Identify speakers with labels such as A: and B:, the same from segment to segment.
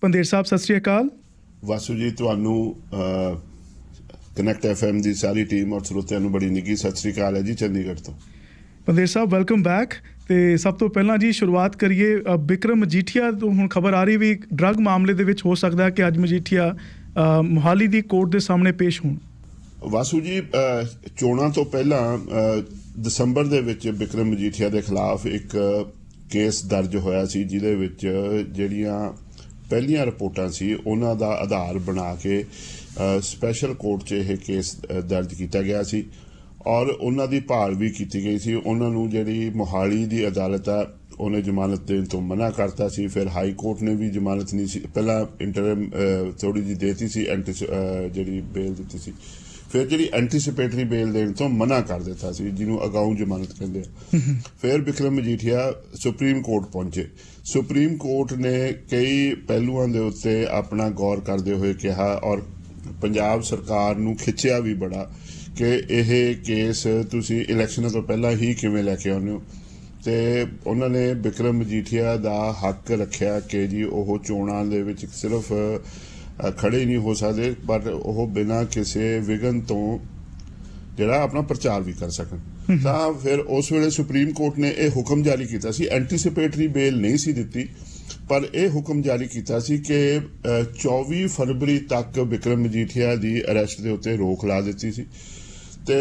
A: ਪੰਦੇਰ ਸਾਹਿਬ ਸਤਿ ਸ਼੍ਰੀ ਅਕਾਲ।
B: ਵਾਸੂ ਜੀ ਤੁਹਾਨੂੰ ਕਨੈਕਟ FM ਦੀ ਸਾਰੀ ਟੀਮ ਔਰ ਸਰੋਤਿਆਂ ਨੂੰ ਬੜੀ ਨਿੱਘੀ ਸਤਿ ਸ਼੍ਰੀ ਅਕਾਲ ਹੈ ਜੀ ਚੰਡੀਗੜ੍ਹ ਤੋਂ।
A: ਪੰਦੇਰ ਸਾਹਿਬ ਵੈਲਕਮ ਬੈਕ। ਤੇ ਸਭ ਤੋਂ ਪਹਿਲਾਂ ਜੀ ਸ਼ੁਰੂਆਤ ਕਰੀਏ ਬਿਕਰਮ ਮਜੀਠੀਆ ਤੋਂ। ਹੁਣ ਖਬਰ ਆ ਰਹੀ ਵੀ ਡਰੱਗ ਮਾਮਲੇ ਦੇ ਵਿੱਚ ਹੋ ਸਕਦਾ ਕਿ ਅੱਜ ਮਜੀਠੀਆ ਮੋਹਾਲੀ ਦੀ ਕੋਰਟ ਦੇ ਸਾਹਮਣੇ ਪੇਸ਼ ਹੋਣ।
B: ਵਾਸੂ ਜੀ ਚੋਣਾਂ ਤੋਂ ਪਹਿਲਾਂ ਦਸੰਬਰ ਦੇ ਵਿੱਚ ਬਿਕਰਮ ਮਜੀਠੀਆ ਦੇ ਖਿਲਾਫ ਇੱਕ ਕੇਸ ਦਰਜ ਹੋਇਆ ਸੀ, ਜਿਹਦੇ ਵਿੱਚ ਜਿਹੜੀਆਂ ਪਹਿਲੀਆਂ ਰਿਪੋਰਟਾਂ ਸੀ ਉਹਨਾਂ ਦਾ ਆਧਾਰ ਬਣਾ ਕੇ ਸਪੈਸ਼ਲ ਕੋਰਟ 'ਚ ਇਹ ਕੇਸ ਦਰਜ ਕੀਤਾ ਗਿਆ ਸੀ ਔਰ ਉਹਨਾਂ ਦੀ ਭਾਲ ਵੀ ਕੀਤੀ ਗਈ ਸੀ। ਉਹਨਾਂ ਨੂੰ ਜਿਹੜੀ ਮੋਹਾਲੀ ਦੀ ਅਦਾਲਤ ਆ ਉਹਨੇ ਜ਼ਮਾਨਤ ਦੇਣ ਤੋਂ ਮਨਾ ਕਰਤਾ ਸੀ। ਫਿਰ ਹਾਈ ਕੋਰਟ ਨੇ ਵੀ ਜ਼ਮਾਨਤ ਨਹੀਂ ਸੀ, ਪਹਿਲਾਂ ਇੰਟਰਮ ਥੋੜੀ ਜਿਹੀ ਦੇਤੀ ਸੀ, ਜਿਹੜੀ ਬੇਲ ਦਿੱਤੀ ਸੀ, ਫਿਰ ਜਿਹੜੀ ਐਂਟੀਸਿਪੇਟਰੀ ਬੇਲ ਦੇਣ ਤੋਂ ਮਨਾ ਕਰ ਦਿੱਤਾ ਸੀ, ਜਿਹਨੂੰ ਅਗਾਊਂ ਜ਼ਮਾਨਤ ਕਹਿੰਦੇ ਆ। ਫਿਰ ਬਿਕਰਮ ਮਜੀਠੀਆ ਸੁਪਰੀਮ ਕੋਰਟ ਪਹੁੰਚੇ। ਸੁਪਰੀਮ ਕੋਰਟ ਨੇ ਕਈ ਪਹਿਲੂਆਂ ਦੇ ਉੱਤੇ ਆਪਣਾ ਗੌਰ ਕਰਦੇ ਹੋਏ ਕਿਹਾ ਔਰ ਪੰਜਾਬ ਸਰਕਾਰ ਨੂੰ ਖਿੱਚਿਆ ਵੀ ਬੜਾ ਕਿ ਇਹ ਕੇਸ ਤੁਸੀਂ ਇਲੈਕਸ਼ਨਾਂ ਤੋਂ ਪਹਿਲਾਂ ਹੀ ਕਿਵੇਂ ਲੈ ਕੇ ਆਉਂਦੇ ਹੋ। ਤੇ ਉਹਨਾਂ ਨੇ ਬਿਕਰਮ ਮਜੀਠੀਆ ਦਾ ਹੱਕ ਰੱਖਿਆ ਕਿ ਜੀ ਉਹ ਚੋਣਾਂ ਦੇ ਵਿੱਚ ਸਿਰਫ ਖੜੇ ਨਹੀਂ ਹੋ ਸਕਦੇ, ਪਰ ਉਹ ਬਿਨਾਂ ਕਿਸੇ ਵਿਘਨ ਤੋਂ ਜਿਹੜਾ ਆਪਣਾ ਪ੍ਰਚਾਰ ਵੀ ਕਰ ਸਕਣ। ਤਾਂ ਫਿਰ ਉਸ ਵੇਲੇ ਸੁਪਰੀਮ ਕੋਰਟ ਨੇ ਇਹ ਹੁਕਮ ਜਾਰੀ ਕੀਤਾ ਸੀ, ਐਂਟੀਸਿਪੇਟਰੀ ਬੇਲ ਨਹੀਂ ਸੀ ਦਿੱਤੀ, ਪਰ ਇਹ ਹੁਕਮ ਜਾਰੀ ਕੀਤਾ ਸੀ ਕਿ 24 ਫਰਵਰੀ ਤੱਕ ਬਿਕਰਮ ਮਜੀਠੀਆ ਦੀ ਅਰੈਸਟ ਦੇ ਉੱਤੇ ਰੋਕ ਲਾ ਦਿੱਤੀ ਸੀ। ਤੇ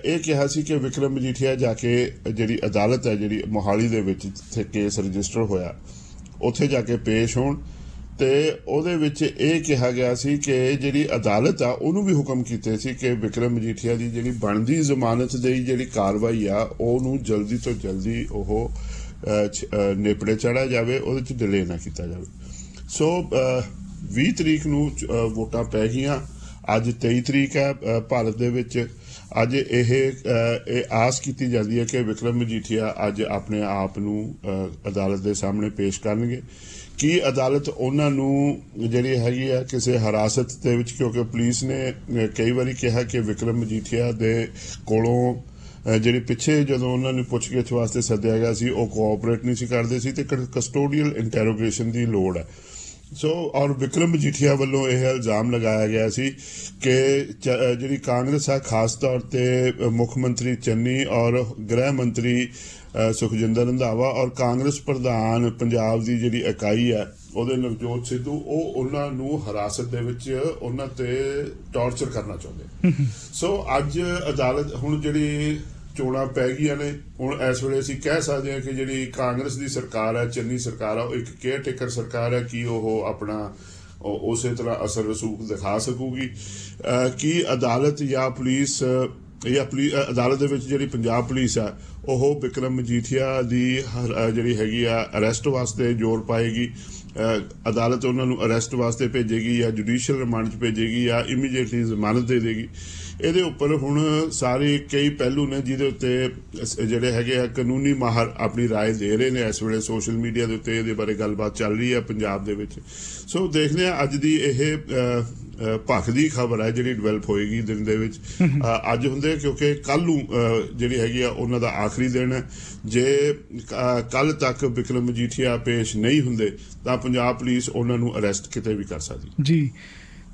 B: ਇਹ ਕਿਹਾ ਸੀ ਕਿ ਬਿਕਰਮ ਮਜੀਠੀਆ ਜਾ ਕੇ ਜਿਹੜੀ ਅਦਾਲਤ ਹੈ ਜਿਹੜੀ ਮੋਹਾਲੀ ਦੇ ਵਿੱਚ ਜਿੱਥੇ ਕੇਸ ਰਜਿਸਟਰ ਹੋਇਆ ਉੱਥੇ ਜਾ ਕੇ ਪੇਸ਼ ਹੋਣ। ਤੇ ਉਹਦੇ ਵਿੱਚ ਇਹ ਕਿਹਾ ਗਿਆ ਸੀ ਕਿ ਜਿਹੜੀ ਅਦਾਲਤ ਆ ਉਹਨੂੰ ਵੀ ਹੁਕਮ ਕੀਤੇ ਸੀ ਕਿ ਬਿਕਰਮ ਮਜੀਠੀਆ ਦੀ ਜਿਹੜੀ ਬਣਦੀ ਜ਼ਮਾਨਤ ਦੀ ਜਿਹੜੀ ਕਾਰਵਾਈ ਆ ਉਹਨੂੰ ਜਲਦੀ ਤੋਂ ਜਲਦੀ ਉਹ ਨੇਪੜੇ ਚੜ੍ਹਿਆ ਜਾਵੇ, ਉਹਦੇ 'ਚ ਡਿਲੇ ਨਾ ਕੀਤਾ ਜਾਵੇ। ਸੋ 20 ਤਰੀਕ ਨੂੰ ਵੋਟਾਂ ਪੈ ਗਈਆਂ। ਅੱਜ 23 ਤਰੀਕ ਹੈ ਭਾਰਤ ਦੇ ਵਿੱਚ। ਅੱਜ ਇਹ ਆਸ ਕੀਤੀ ਜਾਂਦੀ ਹੈ ਕਿ ਬਿਕਰਮ ਮਜੀਠੀਆ ਅੱਜ ਆਪਣੇ ਆਪ ਨੂੰ ਅਦਾਲਤ ਦੇ ਸਾਹਮਣੇ ਪੇਸ਼ ਕਰਨਗੇ। ਕੀ ਅਦਾਲਤ ਉਹਨਾਂ ਨੂੰ ਜਿਹੜੀ ਹੈਗੀ ਆ ਕਿਸੇ ਹਿਰਾਸਤ ਦੇ ਵਿੱਚ, ਕਿਉਂਕਿ ਪੁਲਿਸ ਨੇ ਕਈ ਵਾਰੀ ਕਿਹਾ ਕਿ ਬਿਕਰਮ ਮਜੀਠੀਆ ਦੇ ਕੋਲੋਂ ਜਿਹੜੀ ਪਿੱਛੇ ਜਦੋਂ ਉਹਨਾਂ ਨੂੰ ਪੁੱਛਗਿੱਛ ਵਾਸਤੇ ਸੱਦਿਆ ਗਿਆ ਸੀ ਉਹ ਕੋਆਪਰੇਟ ਨਹੀਂ ਸੀ ਕਰਦੇ ਸੀ ਤੇ ਕਸਟੋਡੀਅਲ ਇੰਟਰੋਗੇਸ਼ਨ ਦੀ ਲੋੜ ਹੈ। ਸੋ ਔਰ ਬਿਕਰਮ ਮਜੀਠੀਆ ਵੱਲੋਂ ਇਹ ਇਲਜ਼ਾਮ ਲਗਾਇਆ ਗਿਆ ਸੀ ਕਿ ਜਿਹੜੀ ਕਾਂਗਰਸ ਆ, ਖਾਸ ਤੌਰ ਤੇ ਮੁੱਖ ਮੰਤਰੀ ਚੰਨੀ ਔਰ ਗ੍ਰਹਿ ਮੰਤਰੀ ਸੁਖਜਿੰਦਰ ਰੰਧਾਵਾ ਔਰ ਕਾਂਗਰਸ ਪ੍ਰਧਾਨ ਪੰਜਾਬ ਦੀ ਜਿਹੜੀ ਇਕਾਈ ਹੈ ਉਹਦੇ ਨਵਜੋਤ ਸਿੱਧੂ, ਉਹ ਉਹਨਾਂ ਨੂੰ ਹਿਰਾਸਤ ਦੇ ਵਿੱਚ ਉਹਨਾਂ ਤੇ ਟਾਰਚਰ ਕਰਨਾ ਚਾਹੁੰਦੇ। ਸੋ ਅੱਜ ਅਦਾਲਤ ਹੁਣ ਜਿਹੜੀ ਚੋਣਾਂ ਪੈ ਗਈਆਂ ਨੇ, ਹੁਣ ਇਸ ਵੇਲੇ ਅਸੀਂ ਕਹਿ ਸਕਦੇ ਹਾਂ ਕਿ ਜਿਹੜੀ ਕਾਂਗਰਸ ਦੀ ਸਰਕਾਰ ਹੈ, ਚੰਨੀ ਸਰਕਾਰ ਆ, ਉਹ ਇੱਕ ਕੇਅਰ ਟੇਕਰ ਸਰਕਾਰ ਹੈ। ਕੀ ਉਹ ਆਪਣਾ ਉਸੇ ਤਰ੍ਹਾਂ ਅਸਰ ਰਸੂਖ ਦਿਖਾ ਸਕੂਗੀ? ਕੀ ਅਦਾਲਤ ਜਾਂ ਪੁਲਿਸ ਜਾਂ ਅਦਾਲਤ ਦੇ ਵਿੱਚ ਜਿਹੜੀ ਪੰਜਾਬ ਪੁਲਿਸ ਆ ਉਹ ਬਿਕਰਮ ਮਜੀਠੀਆ ਦੀ ਜਿਹੜੀ ਹੈਗੀ ਆ ਅਰੈਸਟ ਵਾਸਤੇ ਜ਼ੋਰ ਪਾਏਗੀ? ਅਦਾਲਤ ਉਹਨਾਂ ਨੂੰ ਅਰੈਸਟ ਵਾਸਤੇ ਭੇਜੇਗੀ ਜਾਂ ਜੁਡੀਸ਼ੀਅਲ ਰਿਮਾਂਡ 'ਚ ਭੇਜੇਗੀ ਜਾਂ ਇਮੀਡੀਏਟਲੀ ਜ਼ਮਾਨਤ ਦੇ ਦੇਗੀ? ਇਹਦੇ ਉੱਪਰ ਹੁਣ ਸਾਰੇ ਕਈ ਪਹਿਲੂ ਨੇ ਜਿਹਦੇ ਉੱਤੇ ਜਿਹੜੇ ਹੈਗੇ ਆ ਕਾਨੂੰਨੀ ਮਾਹਰ ਆਪਣੀ ਰਾਏ ਦੇ ਰਹੇ ਨੇ। ਇਸ ਵੇਲੇ ਸੋਸ਼ਲ ਮੀਡੀਆ ਦੇ ਉੱਤੇ ਇਹਦੇ ਬਾਰੇ ਗੱਲਬਾਤ ਚੱਲ ਰਹੀ ਹੈ ਪੰਜਾਬ ਦੇ ਵਿੱਚ। ਸੋ ਦੇਖਦੇ ਹਾਂ ਅੱਜ ਦੀ ਇਹ ਭਖ ਦੀ ਖਬਰ ਹੈ ਜਿਹੜੀ ਡਿਵੈਲਪ ਹੋਏਗੀ ਦਿਨ ਦੇ ਵਿੱਚ। ਅੱਜ ਹੁੰਦੇ ਕਿਉਂਕਿ ਕੱਲ ਨੂੰ ਜਿਹੜੀ ਹੈਗੀ ਆ ਉਹਨਾਂ ਦਾ ਆਖਰੀ ਦਿਨ ਹੈ। ਜੇ ਕੱਲ ਤੱਕ ਬਿਕਰਮ ਮਜੀਠੀਆ ਪੇਸ਼ ਨਹੀਂ ਹੁੰਦੇ ਤਾਂ ਪੰਜਾਬ ਪੁਲਿਸ ਉਹਨਾਂ ਨੂੰ ਅਰੈਸਟ ਕਿਤੇ ਵੀ ਕਰ ਸਕਦੀ
A: ਜੀ।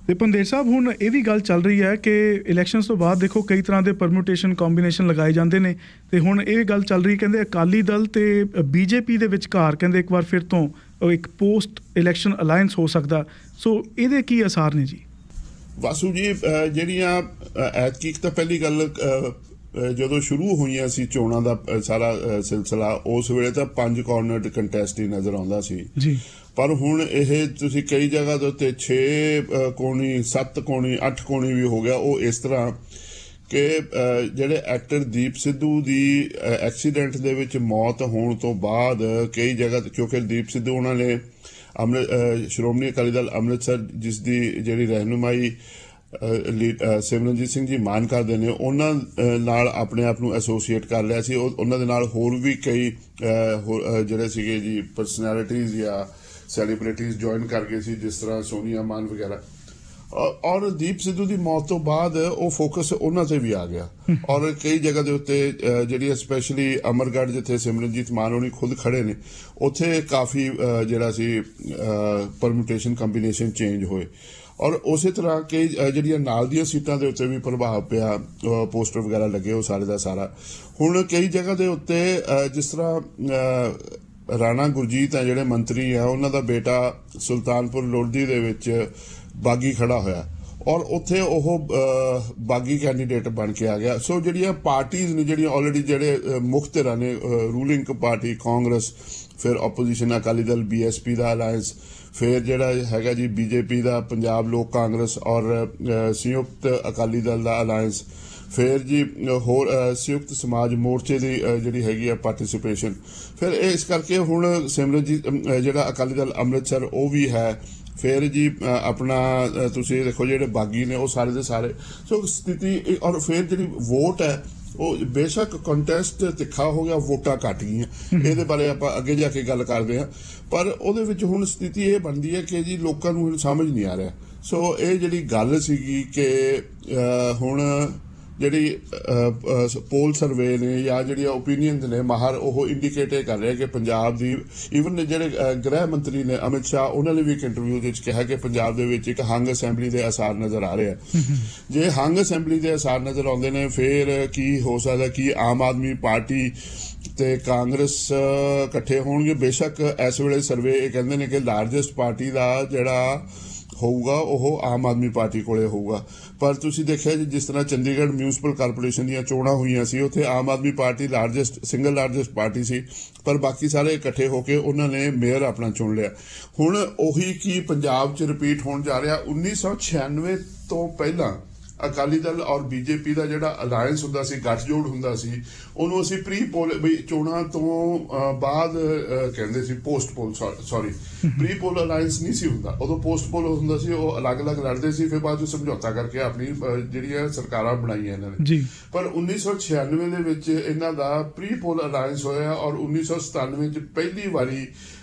A: ਤੇ ਪੰਦੇਰ ਸਾਹਿਬ ਹੁਣ ਇਹ ਵੀ ਗੱਲ ਚੱਲ ਰਹੀ ਹੈ ਕਿ ਇਲੈਕਸ਼ਨਸ ਤੋਂ ਬਾਅਦ ਦੇਖੋ ਕਈ ਤਰ੍ਹਾਂ ਦੇ ਪਰਮਿਊਟੇਸ਼ਨ ਕੰਬੀਨੇਸ਼ਨ ਲਗਾਏ ਜਾਂਦੇ ਨੇ, ਤੇ ਹੁਣ ਇਹ ਗੱਲ ਚੱਲ ਰਹੀ ਕਹਿੰਦੇ ਅਕਾਲੀ ਦਲ ਤੇ BJP ਦੇ ਵਿਚਕਾਰ ਕਹਿੰਦੇ ਇੱਕ ਵਾਰ ਫਿਰ ਤੋਂ ਇੱਕ ਪੋਸਟ ਇਲੈਕਸ਼ਨ ਅਲਾਇੰਸ ਹੋ ਸਕਦਾ। ਸੋ ਇਹਦੇ ਕੀ ਅਸਾਰ ਨੇ ਜੀ?
B: ਵਾਸੂ ਜੀ ਜਿਹੜੀਆਂ ਐਤਕੀ ਤਾਂ ਪਹਿਲੀ ਗੱਲ ਜਦੋਂ ਸ਼ੁਰੂ ਹੋਈਆਂ ਸੀ ਚੋਣਾਂ ਦਾ ਸਾਰਾ ਸਿਲਸਿਲਾ, ਉਸ ਵੇਲੇ ਤਾਂ 5 ਕਾਰਨਰਡ ਕੰਟੈਸਟ ਹੀ ਨਜ਼ਰ ਆਉਂਦਾ ਸੀ ਜੀ। ਪਰ ਹੁਣ ਇਹ ਤੁਸੀਂ ਕਈ ਜਗ੍ਹਾ ਦੇ ਉੱਤੇ 6 ਕੋਣੀ, 7 ਕੋਣੀ, 8 ਕੋਣੀ ਵੀ ਹੋ ਗਿਆ। ਉਹ ਇਸ ਤਰ੍ਹਾਂ ਕਿ ਜਿਹੜੇ ਐਕਟਰ ਦੀਪ ਸਿੱਧੂ ਦੀ ਐਕਸੀਡੈਂਟ ਦੇ ਵਿੱਚ ਮੌਤ ਹੋਣ ਤੋਂ ਬਾਅਦ ਕਈ ਜਗ੍ਹਾ, ਕਿਉਂਕਿ ਦੀਪ ਸਿੱਧੂ ਉਹਨਾਂ ਨੇ ਸ਼੍ਰੋਮਣੀ ਅਕਾਲੀ ਦਲ ਅੰਮ੍ਰਿਤਸਰ ਜਿਸ ਦੀ ਜਿਹੜੀ ਰਹਿਨੁਮਾਈ ਸਿਮਰਨਜੀਤ ਸਿੰਘ ਜੀ ਮਾਨ ਕਰਦੇ ਨੇ, ਉਹਨਾਂ ਨਾਲ ਆਪਣੇ ਆਪ ਨੂੰ ਐਸੋਸੀਏਟ ਕਰ ਲਿਆ ਸੀ। ਉਹਨਾਂ ਦੇ ਨਾਲ ਹੋਰ ਵੀ ਕਈ ਜਿਹੜੇ ਸੀਗੇ ਜੀ ਪਰਸਨੈਲਿਟੀਜ਼ ਜਾਂ ਸੈਲੀਬ੍ਰਿਟੀਜ਼ ਜੁਆਇਨ ਕਰ ਗਏ ਸੀ, ਜਿਸ ਤਰ੍ਹਾਂ ਸੋਨੀਆ ਮਾਨ ਵਗੈਰਾ। ਔਰ ਦੀਪ ਸਿੱਧੂ ਦੀ ਮੌਤ ਤੋਂ ਬਾਅਦ ਉਹ ਫੋਕਸ ਉਹਨਾਂ ਤੇ ਵੀ ਆ ਗਿਆ ਔਰ ਕਈ ਜਗ੍ਹਾ ਦੇ ਉੱਤੇ ਜਿਹੜੀ ਸਪੈਸ਼ਲੀ ਅਮਰਗੜ੍ਹ ਜਿੱਥੇ ਸਿਮਰਨਜੀਤ ਮਾਨ ਹੋਣੀ ਖੁਦ ਖੜੇ ਨੇ ਉੱਥੇ ਕਾਫੀ ਜਿਹੜਾ ਸੀ ਪਰਮਿਊਟੇਸ਼ਨ ਕੰਬੀਨੇਸ਼ਨ ਚੇਂਜ ਹੋਏ ਔਰ ਉਸੇ ਤਰ੍ਹਾਂ ਕਈ ਜਿਹੜੀਆਂ ਨਾਲ ਦੀਆਂ ਸੀਟਾਂ ਦੇ ਉੱਤੇ ਵੀ ਪ੍ਰਭਾਵ ਪਿਆ ਪੋਸਟਰ ਵਗੈਰਾ ਲੱਗੇ ਉਹ ਸਾਰੇ ਦਾ ਸਾਰਾ। ਹੁਣ ਕਈ ਜਗ੍ਹਾ ਦੇ ਉੱਤੇ ਜਿਸ ਤਰ੍ਹਾਂ ਰਾਣਾ ਗੁਰਜੀਤ ਹੈ ਜਿਹੜੇ ਮੰਤਰੀ ਆ ਉਹਨਾਂ ਦਾ ਬੇਟਾ ਸੁਲਤਾਨਪੁਰ ਲੋਧੀ ਦੇ ਵਿੱਚ ਬਾਗੀ ਖੜਾ ਹੋਇਆ ਔਰ ਉੱਥੇ ਉਹ ਬਾਗੀ ਕੈਂਡੀਡੇਟ ਬਣ ਕੇ ਆ ਗਿਆ। ਸੋ ਜਿਹੜੀਆਂ ਪਾਰਟੀਆਂ ਨੇ ਜਿਹੜੀਆਂ ਆਲਰੇਡੀ ਜਿਹੜੇ ਮੁੱਖ ਧਿਰਾਂ ਨੇ ਰੂਲਿੰਗ ਪਾਰਟੀ ਕਾਂਗਰਸ ਫਿਰ ਆਪੋਜੀਸ਼ਨ ਅਕਾਲੀ ਦਲ BSP ਦਾ ਅਲਾਇੰਸ ਫਿਰ ਜਿਹੜਾ ਹੈਗਾ ਜੀ BJP ਦਾ ਪੰਜਾਬ ਲੋਕ ਕਾਂਗਰਸ ਔਰ ਸੰਯੁਕਤ ਅਕਾਲੀ ਦਲ ਦਾ ਅਲਾਇੰਸ ਫਿਰ ਜੀ ਹੋਰ ਸੰਯੁਕਤ ਸਮਾਜ ਮੋਰਚੇ ਦੀ ਜਿਹੜੀ ਹੈਗੀ ਆ ਪਾਰਟਿਸਿਪੇਸ਼ਨ ਫਿਰ ਇਸ ਕਰਕੇ ਹੁਣ ਸਿਮਰਨਜੀਤ ਜਿਹੜਾ ਅਕਾਲੀ ਦਲ ਅੰਮ੍ਰਿਤਸਰ ਉਹ ਵੀ ਹੈ ਫਿਰ ਜੀ ਆਪਣਾ ਤੁਸੀਂ ਦੇਖੋ ਜਿਹੜੇ ਬਾਗੀ ਨੇ ਉਹ ਸਾਰੇ ਦੇ ਸਾਰੇ। ਸੋ ਸਥਿਤੀ ਔਰ ਫਿਰ ਜਿਹੜੀ ਵੋਟ ਹੈ ਉਹ ਬੇਸ਼ੱਕ ਕੰਟੈਸਟ ਤਿੱਖਾ ਹੋ ਗਿਆ ਵੋਟਾਂ ਘੱਟ ਗਈਆਂ ਇਹਦੇ ਬਾਰੇ ਆਪਾਂ ਅੱਗੇ ਜਾ ਕੇ ਗੱਲ ਕਰਦੇ ਹਾਂ ਪਰ ਉਹਦੇ ਵਿੱਚ ਹੁਣ ਸਥਿਤੀ ਇਹ ਬਣਦੀ ਹੈ ਕਿ ਜੀ ਲੋਕਾਂ ਨੂੰ ਹੁਣ ਸਮਝ ਨਹੀਂ ਆ ਰਿਹਾ। ਸੋ ਇਹ ਜਿਹੜੀ ਗੱਲ ਸੀਗੀ ਕਿ ਹੁਣ ਜਿਹੜੀ ਪੋਲ ਸਰਵੇ ਨੇ ਜਾਂ ਜਿਹੜੀਆਂ ਓਪੀਨੀਅਨਸ ਨੇ ਮਾਹਰ ਉਹ ਇੰਡੀਕੇਟ ਇਹ ਕਰ ਰਿਹਾ ਕਿ ਪੰਜਾਬ ਦੀ ਈਵਨ ਜਿਹੜੇ ਗ੍ਰਹਿ ਮੰਤਰੀ ਨੇ ਅਮਿਤ ਸ਼ਾਹ ਉਹਨਾਂ ਨੇ ਵੀ ਇੱਕ ਇੰਟਰਵਿਊ ਵਿੱਚ ਕਿਹਾ ਕਿ ਪੰਜਾਬ ਦੇ ਵਿੱਚ ਇੱਕ ਹੰਗ ਅਸੈਂਬਲੀ ਦੇ ਅਸਾਰ ਨਜ਼ਰ ਆ ਰਹੇ ਆ। ਜੇ ਹੰਗ ਅਸੈਂਬਲੀ ਦੇ ਅਸਾਰ ਨਜ਼ਰ ਆਉਂਦੇ ਨੇ ਫਿਰ ਕੀ ਹੋ ਸਕਦਾ ਕਿ ਆਮ ਆਦਮੀ ਪਾਰਟੀ ਤੇ ਕਾਂਗਰਸ ਇਕੱਠੇ ਹੋਣਗੇ। ਬੇਸ਼ੱਕ ਇਸ ਵੇਲੇ ਸਰਵੇ ਇਹ ਕਹਿੰਦੇ ਨੇ ਕਿ ਲਾਰਜੈਸਟ ਪਾਰਟੀ ਦਾ ਜਿਹੜਾ ਹੋਊਗਾ ਉਹ ਆਮ ਆਦਮੀ ਪਾਰਟੀ ਕੋਲੇ ਹੋਊਗਾ ਪਰ ਤੁਸੀਂ ਦੇਖਿਆ ਜੀ ਜਿਸ ਤਰ੍ਹਾਂ ਚੰਡੀਗੜ੍ਹ ਮਿਊਨਿਸਪਲ ਕਾਰਪੋਰੇਸ਼ਨ ਦੀਆਂ ਚੋਣਾਂ ਹੋਈਆਂ ਸੀ ਉੱਥੇ Aam Aadmi party single largest party ਸੀ ਪਰ ਬਾਕੀ ਸਾਰੇ ਇਕੱਠੇ ਹੋ ਕੇ ਉਹਨਾਂ ਨੇ ਮੇਅਰ ਆਪਣਾ ਚੁਣ ਲਿਆ। ਹੁਣ ਉਹੀ ਕੀ ਪੰਜਾਬ 'ਚ ਰਿਪੀਟ ਹੋਣ ਜਾ ਰਿਹਾ। 1996 ਤੋਂ ਪਹਿਲਾਂ ਅਕਾਲੀ ਦਲ ਔਰ BJP ਦਾ ਜਿਹੜਾ ਅਲਾਇੰਸ ਹੁੰਦਾ ਸੀ ਗੱਠਜੋੜ ਹੁੰਦਾ ਸੀ ਉਹਨੂੰ ਅਸੀਂ ਪ੍ਰੀ ਪੋਲ ਬਈ ਚੋਣਾਂ ਤੋਂ ਬਾਅਦ ਕਹਿੰਦੇ ਸੀ ਪੋਸਟ ਪੋਲ ਪ੍ਰੀ ਪੋਲ ਅਲਾਇੰਸ ਨਹੀਂ ਸੀ ਹੁੰਦਾ ਉਦੋਂ ਪੋਸਟ ਪੋਲ ਹੁੰਦਾ ਸੀ ਉਹ ਅਲੱਗ-ਅਲੱਗ ਲੜਦੇ ਸੀ ਫਿਰ ਬਾਅਦ 'ਚ ਸਮਝੌਤਾ ਕਰਕੇ ਆਪਣੀ ਜਿਹੜੀਆਂ ਸਰਕਾਰਾਂ ਬਣਾਈਆਂ ਇਹਨਾਂ ਨੇ ਪਰ 1996 ਦੇ ਵਿੱਚ ਇਹਨਾਂ ਦਾ ਪ੍ਰੀ ਪੋਲ ਅਲਾਇੰਸ ਹੋਇਆ ਔਰ 1997 'ਚ ਪਹਿਲੀ ਵਾਰੀ